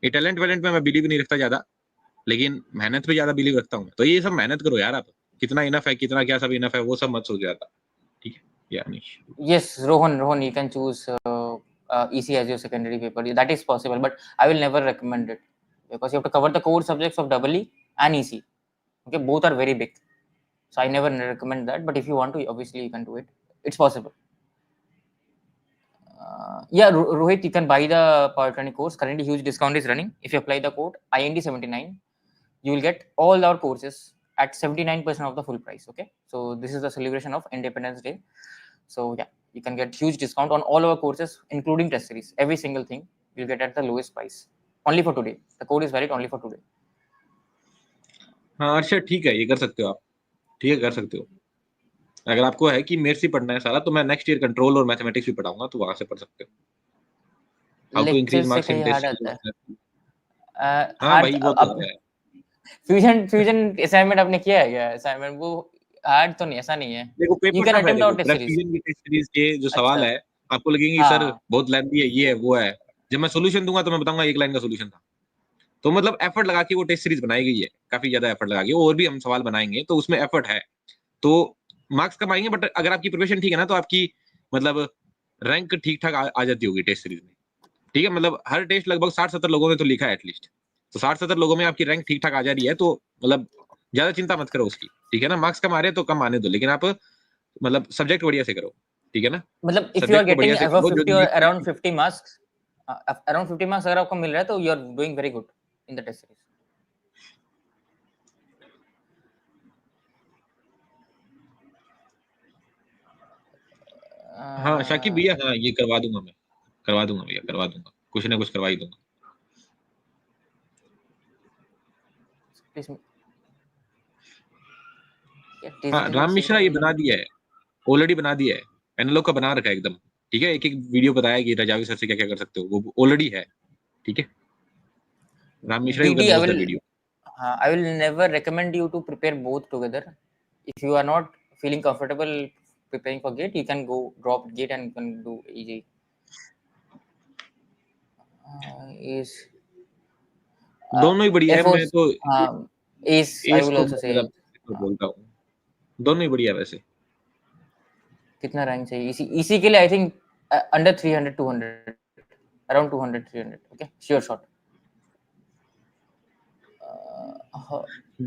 ये टैलेंट वैलेंट में मैं बिलीव नहीं रखता ज्यादा, लेकिन मेहनत पे ज्यादा बिलीव रखता हूँ. तो ये सब मेहनत करो यार. आप कितना इनफ है, कितना क्या सब इनफ है, वो सब मत सोच ज्यादा, ठीक है. या Anish. Yes, Rohan, you can choose EC as your secondary paper. That is possible, but I will never recommend it because you have to cover the core subjects of EE and EC. Okay, both are very big, so I never recommend that. But if you want to, obviously you can do it. It's possible. Yeah, Rohit, you can buy the Polytechnic course. Currently, huge discount is running. If you apply the code IND79, you will get all our courses at 79% of the full price. Okay, so this is the celebration of Independence Day. So yeah, you can get huge discount on all our courses, including test series. Every single thing you'll get at the lowest price. Only for today. The code is valid only for today. हाँ अर्षद, ठीक है, ये कर सकते हो आप, ठीक है, कर सकते हो. अगर आपको है कि मेरे से पढ़ना है सारा, तो मैं नेक्स्ट ईयर कंट्रोल और मैथमेटिक्स भी पढ़ाऊंगा, तो वहां से पढ़ सकते हो. हाउ टू लेक्चर इंक्रीज से मार्क्स इन कहीं हार्ड आता है. टेस्ट. हाँ हार्ड भाई, वो तो अब है. फ्यूजन असाइनमेंट आपने किया है क्या? असाइनमेंट वो हार्ड तो नहीं, ऐसा नहीं है. देखो यू पेपर कैन टफ है. अटेम्प्ट देखो आउट टेस्ट सीरीज. प्रेसिजन की टेस्ट सीरीज के जो सवाल अच्छा. है, आपको लगेंगे कि सर हाँ. बहुत लेंथी है, ये है वो है. जब मैं सोल्यूशन दूंगा तो मैं बताऊंगा एक लाइन का सोल्यूशन था. तो मतलब एफर्ट लगा के वो टेस्ट सीरीज बनाई गई है, काफी ज्यादा एफर्ट लगा के. और भी हम सवाल बनाएंगे तो उसमें एफर्ट है, तो मार्क्स कम आएंगे. बट अगर आपकी प्रिपरेशन ठीक है ना, तो आपकी मतलब रैंक ठीक ठाक आ जाती होगी टेस्ट सीरीज में, ठीक है. मतलब हर टेस्ट लगभग 60-70 लोगों ने तो लिखा है एटलीस्ट, तो 60-70 लोगों में आपकी रैंक ठीक ठाक आ जा रही है, तो मतलब ज्यादा चिंता मत करो उसकी, ठीक है ना. मार्क्स कम आ रहे हैं तो कम आने दो, लेकिन आप मतलब सब्जेक्ट बढ़िया से करो, ठीक है ना. मतलब इफ यू आर सब्जेक्ट को बढ़िया गेटिंग से अबव करो, जो 50 और अराउंड 50 मार्क्स, अराउंड 50 मार्क्स अगर आपको मिल रहा है तो you are doing very good in the test series. हाँ शाकिब भैया, हाँ ये करवा दूंगा मैं. करवा दूंगा भैया, करवा दूंगा, कुछ ना कुछ करवा ही दूंगा। हाँ, राम मिश्रा ये बना दिया है, ऑलरेडी बना दिया है, एनालॉग का बना रखा है एकदम, ठीक है। एक एक वीडियो बताया कि रजावी सर से क्या क्या कर सकते हो, वो ऑलरेडी है, ठीक है। Ram Mishra you can DD, watch the video. I will never recommend you to prepare both together. If you are not feeling comfortable preparing for GATE, you can go drop GATE and you can do EJ. Is दोनों ही बढ़िया Air है, मैं Force, तो ACE, I S will को also say. बोलता हूँ, दोनों ही बढ़िया वैसे। कितना रैंक चाहिए इसी के लिए? I think under 300 200, around 200 300. Okay, sure shot.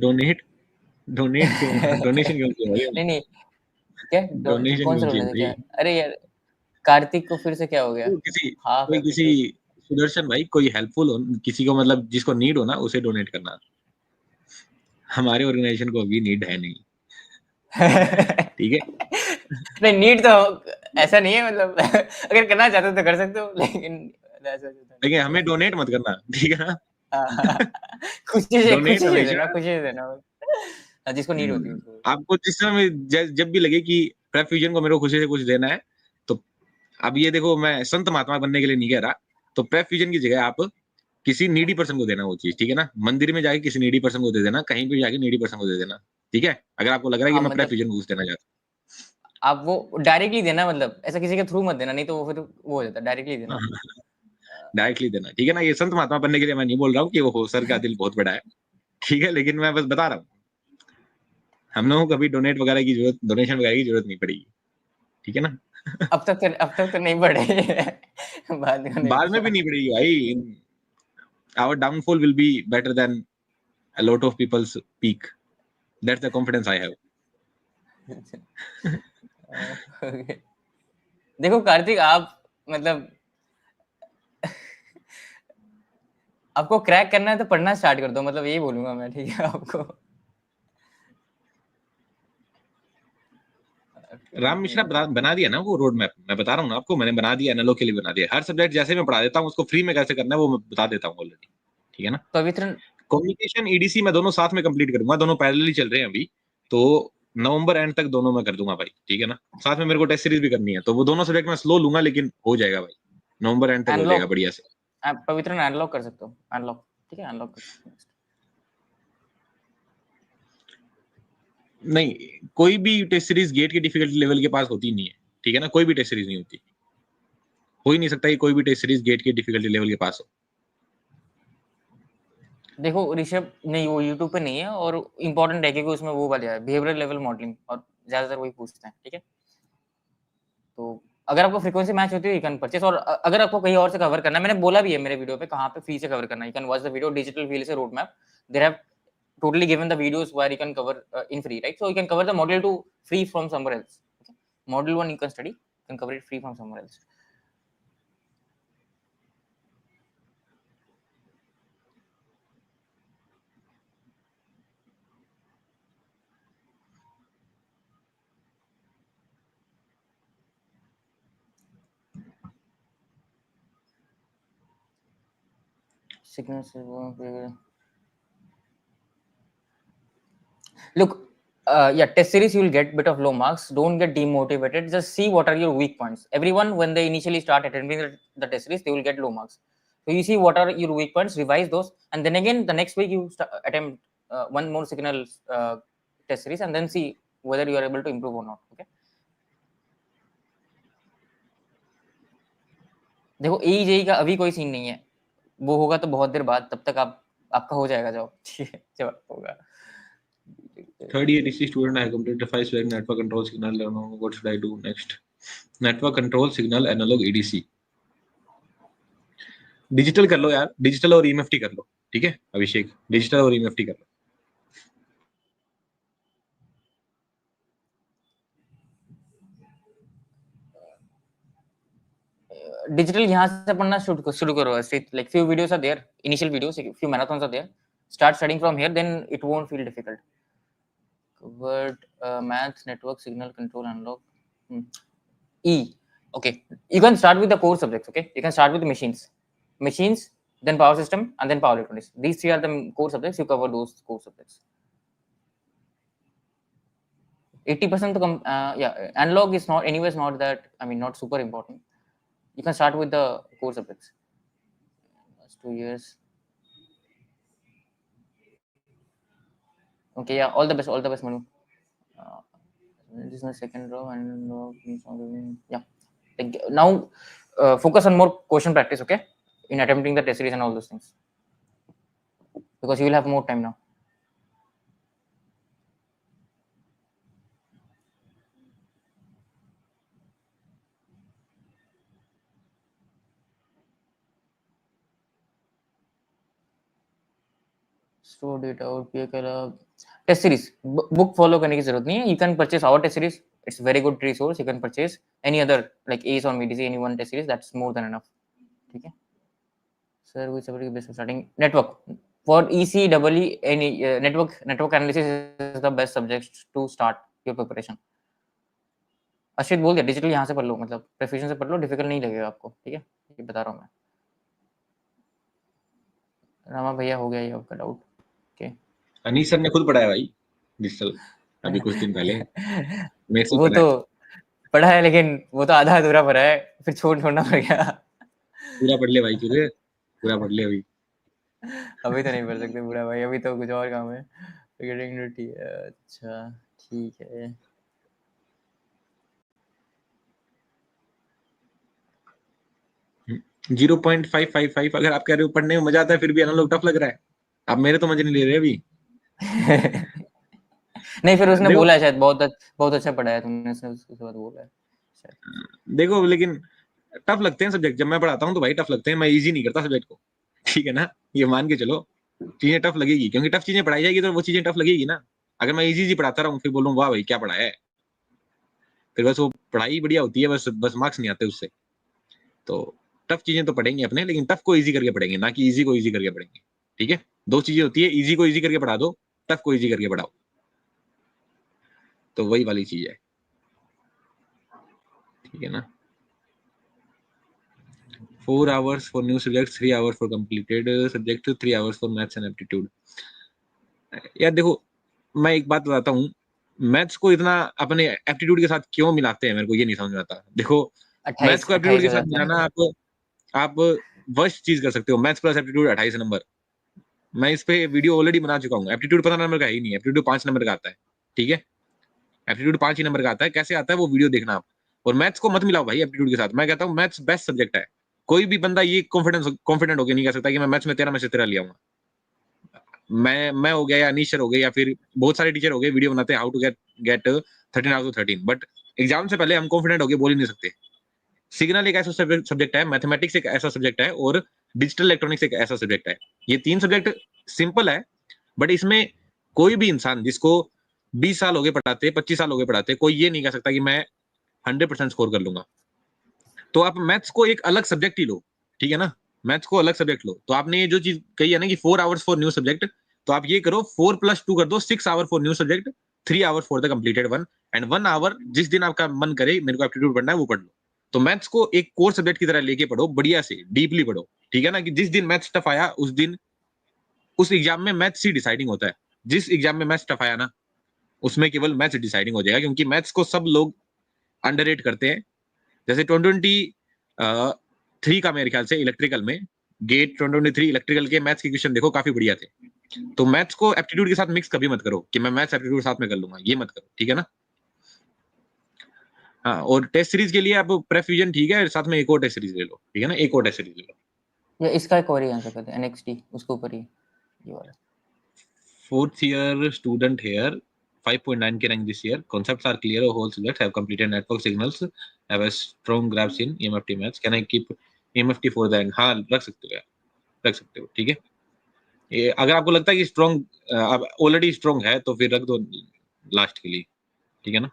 Donate donate क्यों, डोनेशन क्यों चाहिए भाई? नहीं क्या डोनेशन कौन सा क्यों चाहिए डोनेशन? क्या? भाई? अरे यार, कार्तिक को फिर से क्या हो गया? हाफ कोई किसी एपिसोड। सुदर्शन भाई, कोई हेल्पफुल हो किसी को, मतलब जिसको नीड हो ना, उसे डोनेट करना। हमारे ऑर्गेनाइजेशन को अभी नीड है नहीं, ठीक है। नहीं, नीड तो ऐसा नहीं है, मतलब अगर करना चाहते हो तो कर सकते हो, लेकिन लेकिन हमें डोनेट मत करना, ठीक है ना। खुशी से डोनेट हमेशा खुशी से देना, जिसको नीड होती है उसको। आपको जिस समय जब भी लगे कि प्रेप फ्यूजन को मेरे को खुशी से कुछ देना है, तो अब ये देखो, मैं संत महात्मा बनने के लिए नहीं कह रहा, तो प्रेप फ्यूजन की जगह आप किसी नीडी पर्सन को देना वो चीज, ठीक है ना। मंदिर में जाके किसी नीडी पर्सन को दे देना, कहीं पे जाके नीडी पर्सन को दे देना, ठीक है। अगर आपको लग रहा है कि हाँ, मैं प्रेप मतलब फ्यूजन को कुछ देना चाहता आप वो डायरेक्टली देना, मतलब ऐसा किसी के थ्रू मत देना, नहीं तो वो फिर वो हो जाता है, डायरेक्टली देना। हूँ, डायरेक्टली देना, ठीक है ना। ये संत महात्मा बनने के लिए मैं नहीं बोल रहा हूँ कि वो सर का दिल बहुत बड़ा है, ठीक है, लेकिन मैं बस बता रहा हूँ, हम लोगों को कभी डोनेट वगैरह की जरूरत, डोनेशन वगैरह की जरूरत नहीं पड़ेगी, ठीक है ना। अब तक तो नहीं बढ़े। बाद में नहीं बाद में भी पड़ा। नहीं पड़ेगी भाई। Our downfall will be better than a lot of people's peak. That's the confidence I have. देखो कार्तिक, आप मतलब आपको क्रैक करना है तो पढ़ना स्टार्ट कर दो, मतलब यही बोलूंगा मैं, ठीक है आपको। राम मिश्रा बना दिया ना वो रोड मैप, मैं बता रहा हूँ ना आपको, मैंने बना दिया, एनालॉग के लिए बना दिया। हर सब्जेक्ट जैसे मैं पढ़ा देता हूँ, उसको फ्री में कैसे करना है वो मैं बता देता हूँ ऑलरेडी, ठीक है ना। पवित्र, कम्युनिकेशन ईडीसी मैं दोनों साथ में कंप्लीट करूंगा, दोनों पैरेलली चल रहे हैं अभी, तो नवंबर एंड तक दोनों मैं कर दूंगा भाई, ठीक है ना। साथ में मेरे को टेस्ट सीरीज भी करनी है, तो वो दोनों सब्जेक्ट मैं स्लो लूंगा, लेकिन हो जाएगा भाई, नवंबर एंड तक हो जाएगा अनलॉक, बढ़िया से। पवित्र अनलॉक कर सकते हो, अनलॉक, ठीक है, अनलॉक कर सकते हो। नहीं, कोई भी टेस्ट सीरीज गेट के डिफिकल्टी लेवल के पास होती नहीं है, ठीक है ना। कोई भी टेस्ट सीरीज नहीं होती, हो ही नहीं सकता कि कोई भी टेस्ट सीरीज गेट के डिफिकल्टी लेवल के पास हो। देखो ऋषभ, नहीं वो यूट्यूब पे नहीं है, और इम्पोर्टेंट है क्योंकि उसमें वो वाला है बिहेवियरल लेवल मॉडलिंग, और ज्यादातर वही पूछते हैं, ठीक है। तो अगर आपको फ्रीक्वेंसी मैच होती है, यू कैन परचेस। और अगर आपको कहीं और से कवर करना है, मैंने बोला भी है मेरे वीडियो पे कहाँ पे फ्री से कवर करना है, you can watch the video digital VLSI road map, there have totally given the videos where you can cover in free, right? So you can cover the model 2 free from somewhere else, okay? Model 1 you can study, you can cover it free from somewhere else. Sickness, look, yeah, test series you will get bit of low marks, don't get demotivated, just see what are your weak points. Everyone when they initially start attending the test series, they will get low marks, so you see what are your weak points, revise those, and then again the next week you attempt one more signal test series, and then see whether you are able to improve or not, okay? देखो EJ का अभी कोई scene नहीं है, वो होगा तो बहुत देर बाद, तब तक आपका हो जाएगा जॉब, ठीक है, जब होगा। Third year DC student, I completed 5 select network control signal. I don't know what should I do next. Network control signal analog EDC. Digital कर लो यार, डिजिटल और EMFT कर लो, ठीक है अभिषेक, डिजिटल और EMFT कर लो। डिजिटल यहाँ से पढ़ना शुरू करो, like few videos are there, initial videos, few marathons are there, start studying from here, then it won't feel difficult. Covered maths, network, signal control, analog, E Okay, you can start with the core subjects. Okay, you can start with machines, then power system, and then power electronics. These three are the core subjects. You cover those core subjects. 80% to yeah, analog is not anyways not that, I mean, not super important. You can start with the core subjects. Last 2 years. Okay, yeah, all the best, Manu. Uh, this is my second row, and yeah. Now focus on more question practice, okay, in attempting the test series and all those things, because you will have more time now. Store data out, test series book follow करने की जरूरत नहीं है. You can purchase our test series. It's a very good resource. You can purchase any other like ACE or VDC, any one test series. That's more than enough. ठीक है. Sir, which subject best starting network for EC any network analysis is the best subject to start your preparation. अश्वित बोल दिया digital यहाँ से पढ़ लो, मतलब profession से पढ़ लो, डिफिकल्ट नहीं लगेगा आपको. ठीक है, ये बता रहा हूँ मैं. रामा भैया हो गया ये आपका डाउट. ओके, अनीस सर ने खुद पढ़ाया भाई डिजिटल अभी कुछ दिन पहले मेरे से वो पढ़ा तो पढ़ा है, लेकिन वो तो आधा अधूरा पढ़ा है, फिर छोड़ना पड़ गया. पूरा पढ़ ले भाई, पूरा पढ़ ले अभी. अभी तो नहीं पढ़ सकते पूरा भाई, अभी तो कुछ और काम है. अच्छा ठीक है. 0.555 अगर आप कह रहे हो पढ़ने में मजा आता है, फिर भी एनालॉग टफ लग रहा है. आप मेरे तो मजे नहीं ले रहे अभी. नहीं, फिर उसने बोला है शायद बहुत अच्छा पढ़ा है तुमने, उसके बाद बोला है शायद. देखो, लेकिन टफ लगते हैं सब्जेक्ट. जब मैं पढ़ाता हूँ तो भाई टफ लगते हैं. मैं इजी नहीं करता सब्जेक्ट को, ठीक है ना. ये मान के चलो, चीजें टफ लगेगी, क्योंकि टफ चीजें पढ़ाई जाएगी तो वो चीजें टफ लगेगी ना. अगर मैं इजी पढ़ाता रहूँ फिर बोलूँ वाह भाई क्या पढ़ाया है, फिर बस वो पढ़ाई बढ़िया होती है, बस मार्क्स नहीं आते उससे. तो टफ चीजें तो पढ़ेंगे अपने, लेकिन टफ को इजी करके पढ़ेंगे, ना कि इजी को इजी करके पढ़ेंगे. ठीक है, दो चीजें होती है, इजी को इजी करके पढ़ा दो, टफ को इजी करके पढ़ाओ. तो वही वाली चीज है, ठीक है ना. 4 hours for new subjects, 3 hours for completed subject, 3 hours for maths and aptitude. यार देखो, मैं एक बात बताता हूँ, मैथ्स को इतना अपने एप्टीट्यूड के साथ क्यों मिलाते हैं, मेरे को ये नहीं समझ में आता. देखो, मैथ्स को एप्टीट्यूड के साथ मिलाना, आप वर्स्ट चीज कर सकते हो. Maths plus aptitude 28 number. मैं इस पे वीडियो ऑलरेडी बना चुका हूँ. एप्टीट्यूड 15 नंबर का ही नहीं है, एप्टीट्यूड 5 नंबर का आता है. ठीक है, एप्टीट्यूड 5 ही नंबर का आता है. कैसे आता है वो वीडियो देखना आप. और मैथ्स को मत मिलाओ भाई एप्टीट्यूड के साथ. मैं कहता हूँ मैथ्स बेस्ट सब्जेक्ट है. कोई भी बंदा ये कॉन्फिडेंट होकर नहीं कह सकता कि मैं मैथ्स में 13 में से 13 लिया हूँ. मैं हो गया या अनीश हो गए या फिर बहुत सारे टीचर हो गए, वीडियो बनाते हैं how to get 13 out of 13, but exam से पहले हम कॉन्फिडेंट होकर बोल ही नहीं सकते. सिग्नल एक ऐसा सब्जेक्ट है, मैथमेटिक्स एक ऐसा सब्जेक्ट है, और डिजिटल इलेक्ट्रॉनिक्स एक ऐसा सब्जेक्ट है. ये 3 सब्जेक्ट सिंपल है, बट इसमें कोई भी इंसान जिसको 20 साल हो गए पढ़ाते, 25 साल हो गए पढ़ाते, कोई ये नहीं कह सकता कि मैं 100% स्कोर कर लूंगा. तो आप मैथ्स को एक अलग सब्जेक्ट ही लो, ठीक है ना. मैथ्स को अलग सब्जेक्ट लो. तो आपने ये जो चीज कही है ना कि 4 आवर्स फॉर न्यू सब्जेक्ट, तो आप ये करो 4 + 2 कर दो, 6 hour for new subject, 3 hour for the completed one, and 1 hour जिस दिन आपका मन करे मेरे को एप्टीट्यूड पढ़ना है वो पढ़ लो. तो मैथ्स को एक कोर सब्जेक्ट की तरह लेके पढ़ो, बढ़िया से डीपली पढ़ो, ठीक है ना. कि जिस दिन मैथ्स टफ आया उस दिन उस एग्जाम में मैथ्स ही डिसाइडिंग होता है. जिस एग्जाम में मैथ्स टफ आया ना उसमें केवल मैथ्स डिसाइडिंग हो जाएगा, क्योंकि मैथ्स को सब लोग अंडररेट करते हैं. जैसे 2023 का मेरे ख्याल से इलेक्ट्रिकल में गेट 2023 इलेक्ट्रिकल के मैथ्स के क्वेश्चन देखो काफी बढ़िया थे. तो मैथ्स को एप्टीट्यूड के साथ मिक्स कभी मत करो कि मैं मैथ्स एप्टीट्यूड साथ में कर लूंगा, ये मत करो, ठीक है ना. हाँ, और टेस्ट सीरीज के लिए आप प्रेफ्यूजन ठीक है, साथ में एक और टेस्ट सीरीज ले लो, ठीक है ना. एक और टेस्ट सीरीज ले लो. ये इसका एक और ही आंसर करते हैं, एनएक्सटी उसके ऊपर ही ये वाला. 4th year student here, 5.9 के rank this year. Concepts are clear. Whole subjects have completed network signals. Have a strong grasp in EMFT maths. Can I keep EMFT for the end? हाँ, रख सकते हो यार, रख सकते हो, ठीक है. ये अगर आपको लगता है कि स्ट्रॉन्ग अब ऑलरेडी स्ट्रॉन्ग है तो फिर रख दो लास्ट के लिए, ठीक है ना.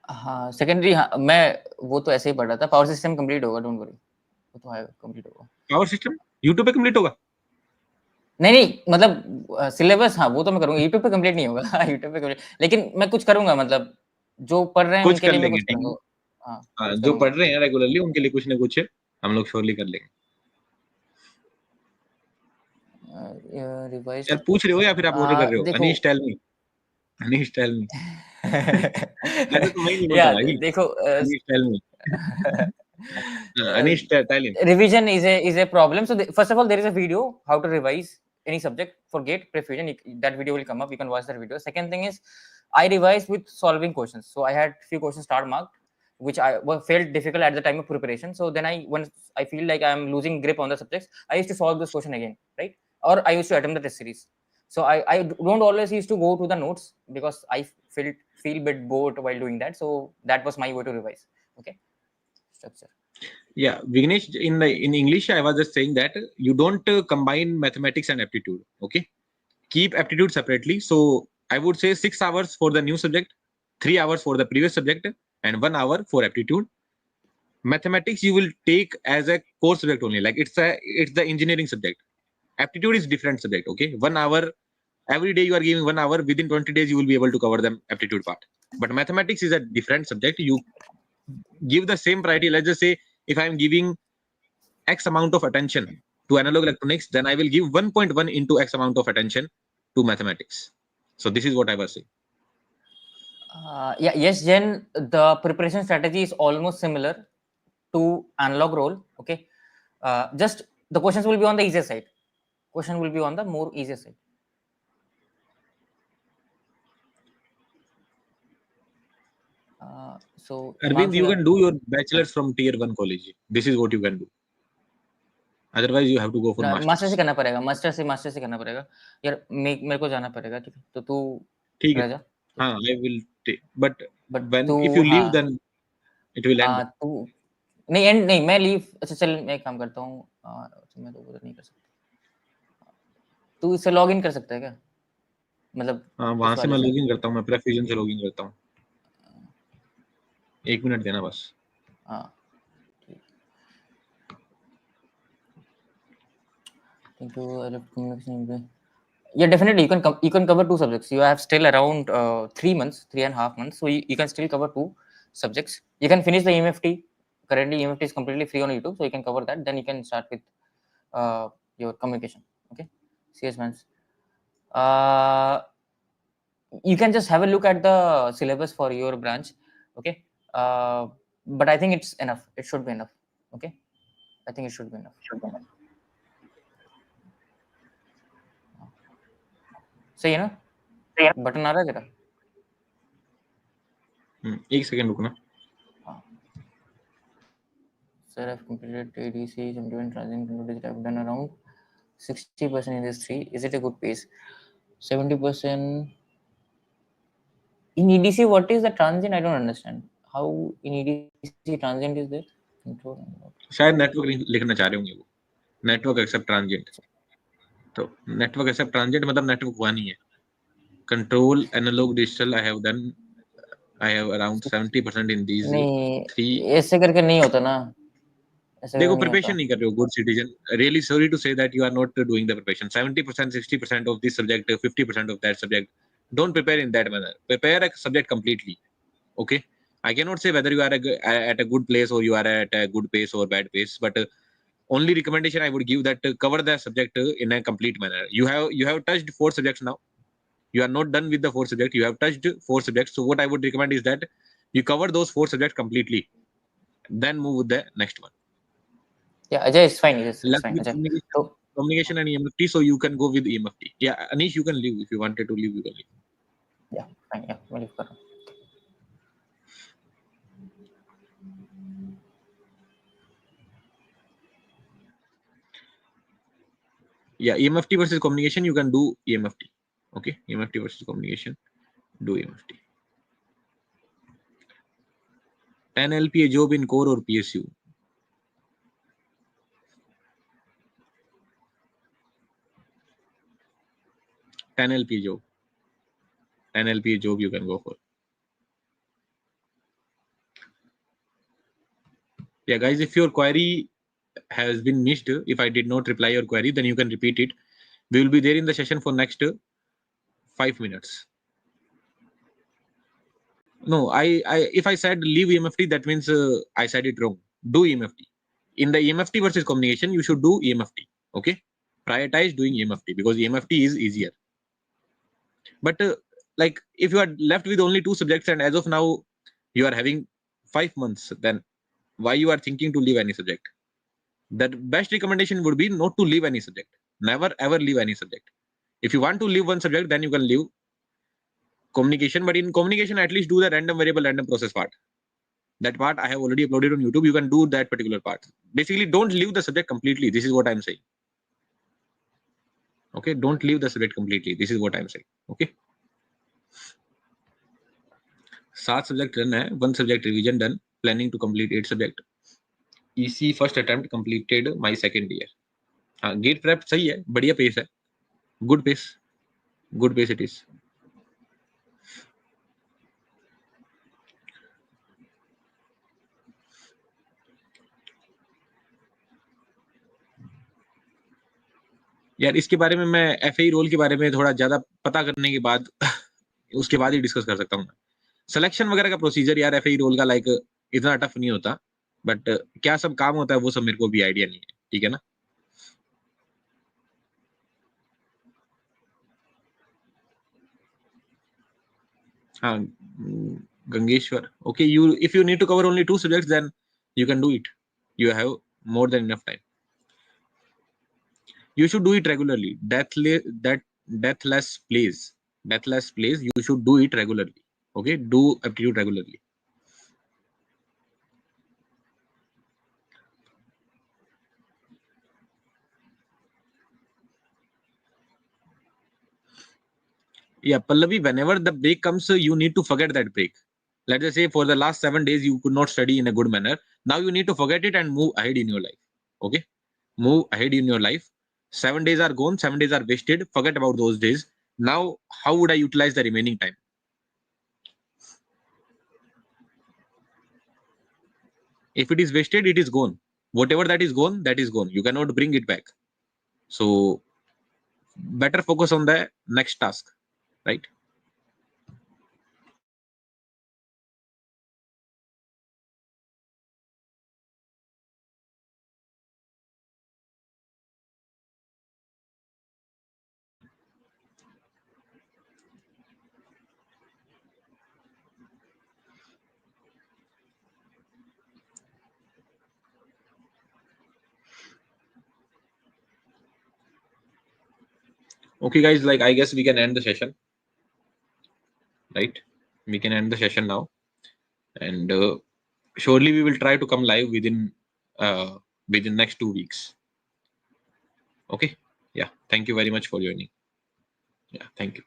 हाँ, सेकेंडरी. हाँ, मैं वो तो ऐसे ही पढ़ रहा था. पावर सिस्टम कंप्लीट होगा, डोंट वरी, वो तो है कंप्लीट होगा. पावर सिस्टम यूट्यूब पे कंप्लीट होगा. नहीं मतलब सिलेबस, हाँ वो तो मैं करूंगा. यूट्यूब पे कंप्लीट नहीं होगा. यूट्यूब पे कंप्लीट, लेकिन मैं कुछ करूंगा, मतलब जो पढ़ रहे हैं कुछ उनके कर लिए मैं लेंगे, कुछ ठीक है. करूंगा. हाँ जो पढ़ रहे हैं रेगुलरली उनके लिए कुछ ना कुछ हम लोग श्योरली कर लेंगे। रिवाइज यार पूछ रहे हो या फिर आप ऑर्डर कर रहे हो? देखो Anish tell me, Anish tell me. ऐसा तो मैं ही नहीं बोलता या भाई, देखो Anish tell me. Anish tell him. revision is a problem. So first of all, there is a video how to revise any subject for gate prefusion. That video will come up, you can watch that video. Second thing is I revised with solving questions. So I had few questions star marked which felt difficult at the time of preparation. So then once I feel like I am losing grip on the subjects, I used to solve this question again, right? Or I used to attempt the test series. So I don't always used to go to the notes because I feel bit bored while doing that. So that was my way to revise. Okay, structure. Yeah, Vignesh, in English, I was just saying that you don't combine mathematics and aptitude. Okay, keep aptitude separately. So I would say 6 hours for the new subject, 3 hours for the previous subject, and 1 hour for aptitude. Mathematics you will take as a core subject only, like it's the engineering subject. Aptitude is different subject. Okay, 1 hour every day you are giving 1 hour. Within 20 days you will be able to cover the aptitude part. But mathematics is a different subject. You give the same priority. Let's just say if I am giving X amount of attention to analog electronics, then I will give 1.1 into X amount of attention to mathematics. So this is what I was saying. Yes, Jen, the preparation strategy is almost similar to analog role. Okay, just the questions will be on the easier side. Question will be on the more easier side. So Arvind, you Himanshu, can do your bachelor's from tier 1 college. This is what you can do. Otherwise you have to go for master से masters. करना पड़ेगा, master से करना पड़ेगा यार, मेरे को जाना पड़ेगा, ठीक है, तो तू ठीक है, रह जा, हाँ I will take, but but when तू, if you leave हाँ then it will end. तू नहीं, एंड नहीं, मैं लीव, अच्छा चल मैं एक काम करता हूँ, मैं तो उधर नहीं कर सकता, तू इससे लॉग इन कर सकता है क्या, मतलब हाँ इस वहां से वाले मैं से? लॉगिन करता हूँ, मैं प्रेफ्यूजन से लॉगिन करता हूँ। 1 मिनट देना बस। हाँ ठीक, thank you. Communication, yeah, definitely you can cover 2 subjects. You have still around 3 months, 3.5 months, so you can still cover 2 subjects. You can finish the EMFT. Currently EMFT is completely free on YouTube, so you can cover that. Then you can start with your communication. Okay, CS man. uh, you can just have a look at the syllabus for your branch. Okay, but I think it's enough, it should be enough. Okay, I think it should be enough. सही है ना, button आ रहा है तेरा? 1 second रुकना। Sir, I've completed ADC, 71 transient converters. I've done around 60% in this 3. Is it a good pace? 70% in EDC. What is the transient? I don't understand. How in EDC transient is there? Control. शायद network लिखना चाह रहे होंगे वो, network except transient. तो network except transient मतलब network हुआ नहीं है। Control analogue digital I have around 70% in these नहीं, 3. ऐसे करके नहीं होता ना, ऐसे देखो करके नहीं प्रिपरेशन होता। नहीं कर रहे हो, good citizen, really sorry to say that you are not doing the preparation. 70%, 60% of this subject, 50% of that subject. Don't prepare in that manner. Prepare a subject completely. Okay, I cannot say whether you are at a good place or you are at a good pace or bad pace, but only recommendation I would give that cover the subject in a complete manner. You have touched 4 subjects now. You are not done with the 4 subjects. You have touched 4 subjects. So what I would recommend is that you cover those 4 subjects completely, then move with the next one. Yeah, Ajay, it's fine. It's Left fine, with Ajay. communication and EMFT, so you can go with EMFT. Yeah, Anish, you can leave if you wanted to leave. You can leave. Yeah, fine. Yeah, मैं leave कर रहा हूँ. Yeah, EMFT versus communication, you can do EMFT. Okay, EMFT versus communication, do EMFT. 10 LPA job in core or PSU? 10 LPA job. 10 LPA job you can go for. Yeah, guys, if your query has been missed, if I did not reply your query, then you can repeat it. We will be there in the session for next 5 minutes. No, if I said leave EMFT, that means I said it wrong. Do EMFT. In the EMFT versus communication, you should do EMFT. Okay, prioritize doing EMFT because EMFT is easier. But like if you are left with only 2 subjects and as of now you are having 5 months, then why you are thinking to leave any subject? The best recommendation would be not to leave any subject. Never ever leave any subject. If you want to leave one subject, then you can leave communication. But in communication, at least do the random variable, random process part. That part I have already uploaded on YouTube. You can do that particular part. Basically, don't leave the subject completely. This is what I'm saying. Okay, don't leave the subject completely. This is what I'm saying. Okay. 7 subject done है, 1 subject revision done, planning to complete 8 subject. EC first attempt completed my second year. हाँ, gate prep सही है, बढ़िया pace है, good pace it is. यार इसके बारे में मैं FAE रोल के बारे में थोड़ा ज्यादा पता करने के बाद उसके बाद ही डिस्कस कर सकता हूँ. सिलेक्शन वगैरह का प्रोसीजर यार FAE रोल का लाइक इतना टफ नहीं होता, बट क्या सब काम होता है वो सब मेरे को भी आइडिया नहीं है. ठीक है ना. हाँ, Gangeshwar. Okay, if you need to cover only 2 subjects, then you can do it. You have more than enough time. You should do it regularly. Deathless plays. You should do it regularly. Okay, do aptitude regularly. Yeah, Pallavi, whenever the break comes, you need to forget that break. Let's just say for the last 7 days, you could not study in a good manner. Now you need to forget it and move ahead in your life. Okay, move ahead in your life. 7 days are gone, 7 days are wasted. Forget about those days. Now, how would I utilize the remaining time? If it is wasted, it is gone. Whatever that is gone, that is gone. You cannot bring it back. So better focus on the next task, right? Okay, guys, like I guess we can end the session, right? We can end the session now, and surely we will try to come live within next 2 weeks. Okay. Yeah. Thank you very much for joining. Yeah. Thank you.